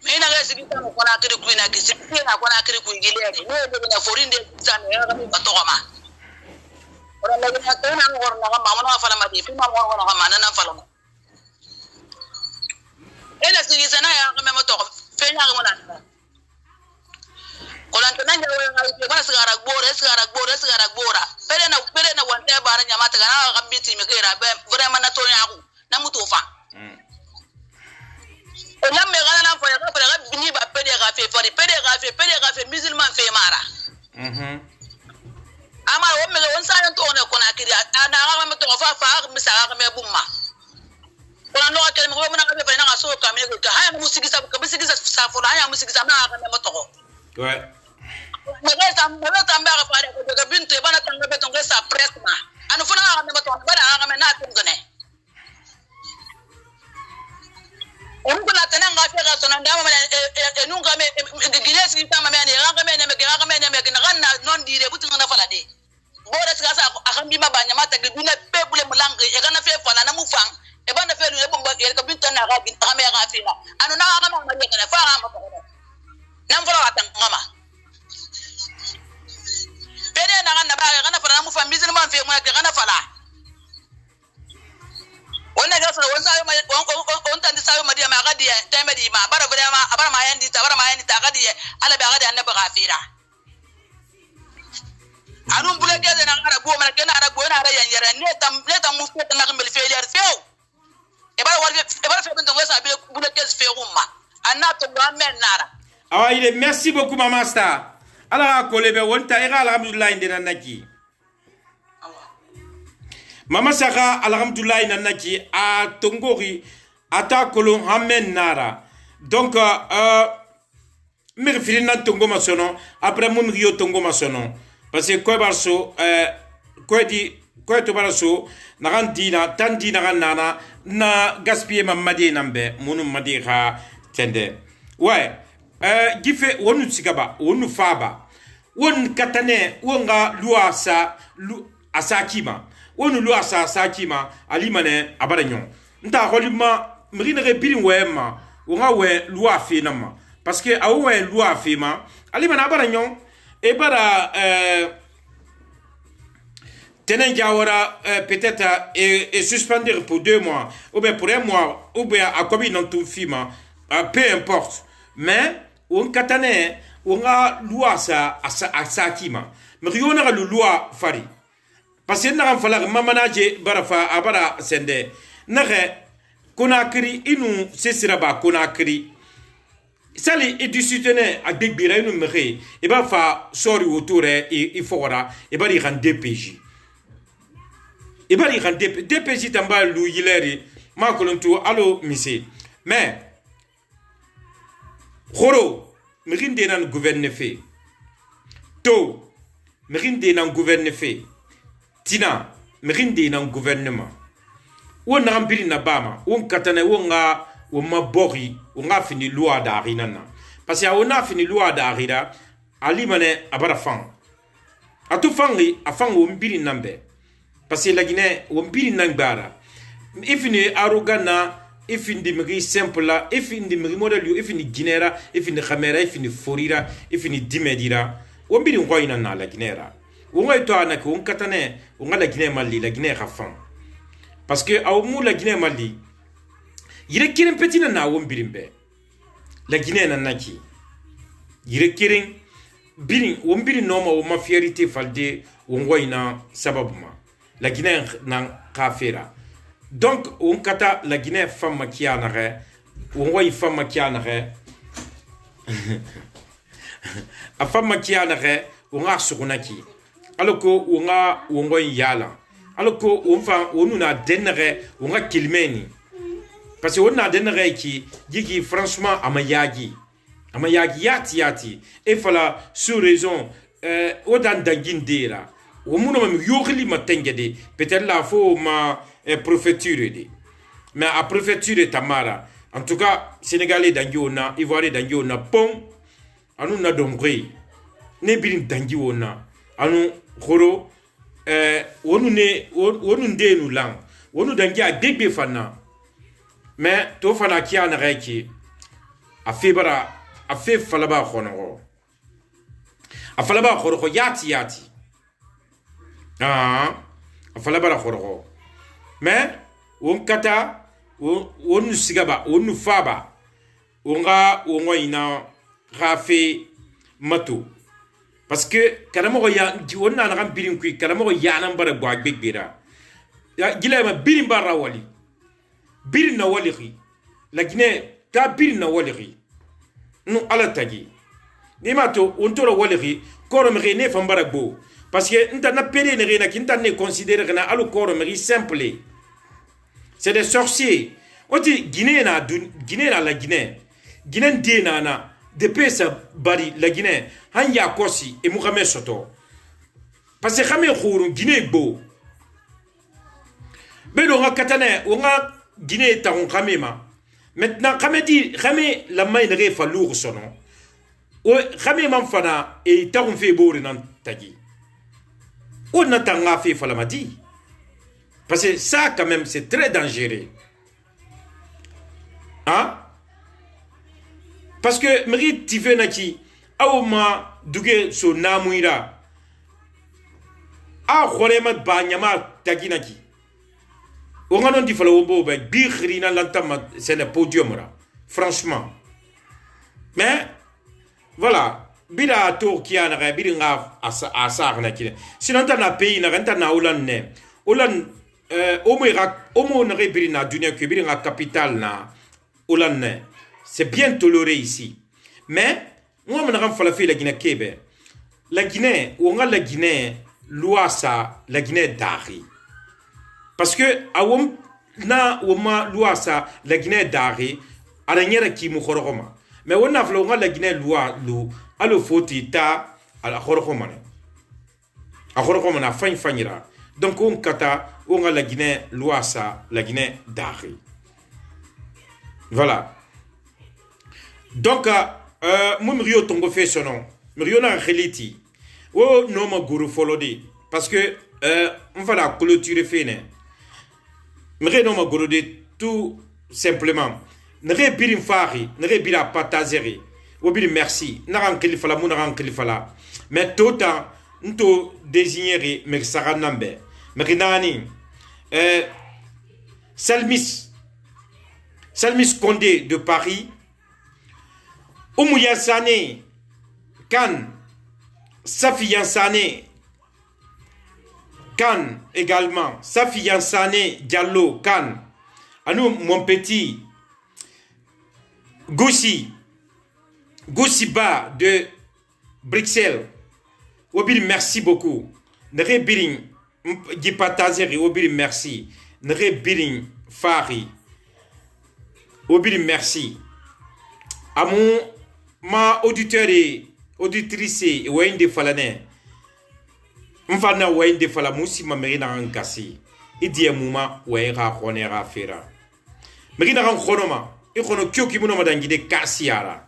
Mina ga sigi ta ko na kiri ku na ki sigi na ko na kiri ku gile ni. Ne be na forinde ta ne ga mi to ma. Ora la na ta na ngor na ma na fala ma di fi ma ngor na ma na fala ma. Ela sigi sana ya ga me to fe na ga na. Kolanta nanja we ngai pe bana sigara gbora pere na wante bara nyamata kana ga biti me kera be vraiment na to nyaku na mutu fa o na me gana na fa ya ga bini ba pere ga fe musulman fe mara ama o me won sa to ne kona kiri ana ga me to fa mi sa ga me bumma kona no ka me mo na ga fe na ga so ka me ka ha musigisa ka musigisa sa fo ha musigisa na ga me mo to ouais. Magasa mbara pare ko daga bintu bana tanga beton ga sa presma anu funa ga me beton bana ga me na tum gane on ko la tana ga fe ga sonan da ma enu ga me gines ki tama me ne ga me ne me ga na non dire butu na fala de bore ga sa akam bi ma banya mata ga dina pe bule mulang e ga na fe fala na mu fang e bana fe lu e bomba e ga bintu na ga me ga fe na anu na ga ma ne ga fa ga ma ko nan fara watan ngama bede na ganna ba ganna fara mu fa mizin man fe mu ga ganna fala wannan ga fara wannan sayo on tan sayo madiya ma ga diya ta madi ma bara ma yandi ta ga diya ala ba ga da annabi gafira anun bule de na ara bo ma ga na ara bo na ara yan yara ne tam mu fe na ga mel fe yar fe e ba fe ben to ga sa bi bule de fe umma annato ba men nara Ah, il est merci beaucoup Maman Star. Alors kolebe wonta ira alhamdulillah indina naki. Mama Sara alhamdulillah indina naki a tongori ata kolon hamen nara. Donc mir filina tongo masono après mon rio tongo masono parce que quoi barso quoi to barso narandina tandina nana na gaspiller mamadi nambe monu madira tende. Ouais. Gife wonu tsigaba wonu faba won katane wonga luasa asakima wonu luasa asakima alimane abaranyon nta holima mrina rebirin wema wonga we lua finama parce que awe lua fima alimane abaranyon e bara tenen jawara peut-être et suspendre pour 2 mois ou bien pour 1 mois ou bien à combien dans tout fima peu importe mais on katane on a loi sa asakima mais on a le loi fari parce que na fala mamanaje barafa abara sende nare konakri inu sesiraba konakri sali et du soutenir à degbira inu mere e ba fa sori autour et fora e ba ri ran DPJ e ba ri ran DPJ tamba lu yileri ma kolontu allo mise mais Khoro, mérinde nan gouverne fait. To, mérinde nan gouverne fait. Tina, mérinde nan gouvernement. On a rempli na bama, on katane, on a bori, on a fini loi d'arina. Parce qu'on a fini loi d'arina, alimane abarafan. A tout fangi, a fang on biri nambe. Parce que la Guinée, on biri nangbara. Ifini arrogana. Ifindi migi simple la ifindi migi model yo ifindi ginera ifindi khamera ifindi forira ifindi dimedira wombiri ngoyina na la ginera wongoy to anaka won katane wonga la Guinée mali la Guinée khafan parce que aw mu la Guinée mali yire kirin petina na wombiri mbe la Guinée na naki yire kirin birin wombiri noma wo ma fierté falde wongoyina sababuma la Guinée na khafera donc on kata la Guinée femme qui a narré on voit une femme qui a narré a femme qui a narré on a sukunaki alors que on voit yala alors que on a dénéré on a kilmeni parce que on a dénéré qui dit franchement amayagi yati et fala sous raison odan dangindera o muno mam yokhli matengede peut-être la fo ma préfecture de mais à préfecture tamara en tout cas sénégalais dangiona ivoirien dangiona pont anu na domgri ne birin dangiona anu khoro wonu ndenu lang wonu dangia degbe fana mais to fana kia na reki a fe falaba khono a falaba khoro yati a falaba khoro mais on kata on sigaba on faba on ina rafe mato parce que kanamo ya on na ram birin ku kanamo ya nan bara gwa gbegbera ya gila ma birin bara wali birin na wali la Guinée ta birin na wali no ala tagi ni mato on toro wali koro me ne fambara bo parce que nta na pere ne rena kinta ne considérer na alu koro me simple c'est des sorciers oti Guinée na la Guinée de na de pesa bari la Guinée han ya kosi e Mohamed Soto parce que xamé khourou Guinée bo bedo nga katane o nga Guinée ta on xamema maintenant xamé la may ne fa lourd sono o xamé man fana e ta on fait boure nan tagi on n'entend nga fait falamadi parce que ça quand même c'est très dangereux hein parce que meri tive naki awma duge so namuira a khorema ba nyama taginaki o ngano di fala wo ba bi khirina lantama c'est le podium là franchement mais voilà bida turkiya na bi nga asa na kine sinon ta na pays na renta na ulan ne ulan omo na bi na dunia ke bi nga capitale na ulan ne c'est bien toléré ici mais moi me ram fala fi la Guinée kebe la Guinée on a la Guinée loi ça la Guinée dari parce que awom na woma loi ça la Guinée dari ala nyera ki mu khoroma mais on a on a la Guinée loi lu alo foti ta ala khoroma ne a khoroma na fanyira donc on kata on a la Guinée loi ça la Guinée dari voilà. Donc, moi, je suis tombé fait son nom. Je suis un reliti. Oh, non, mon guru folodi. Parce que, on va la clôturer fait. Je suis un guru de tout simplement. Je suis un fari. Je suis un patazeri. Je suis un merci. Je suis un kalifala. Mais tout le temps, nous sommes désignés. Mais ça va nambe. Mais Salmis Condé de Paris. Oumouya Sané, Kan, Safiyan Sané, Kan également, Safiyan Sané, Diallo, Kan, Anou, mon petit, Goussiba de Bruxelles, Obil, merci beaucoup. Nere Biring, Gipatazeri, Obil, merci. Nere Biring, Fari, Obil, merci. À ma auditeur et auditrice wende falane mfana wende fala musi ma merina ngasi idi muma wera khonera fera merina ran khonoma e khono kyoki muno madangide kasiara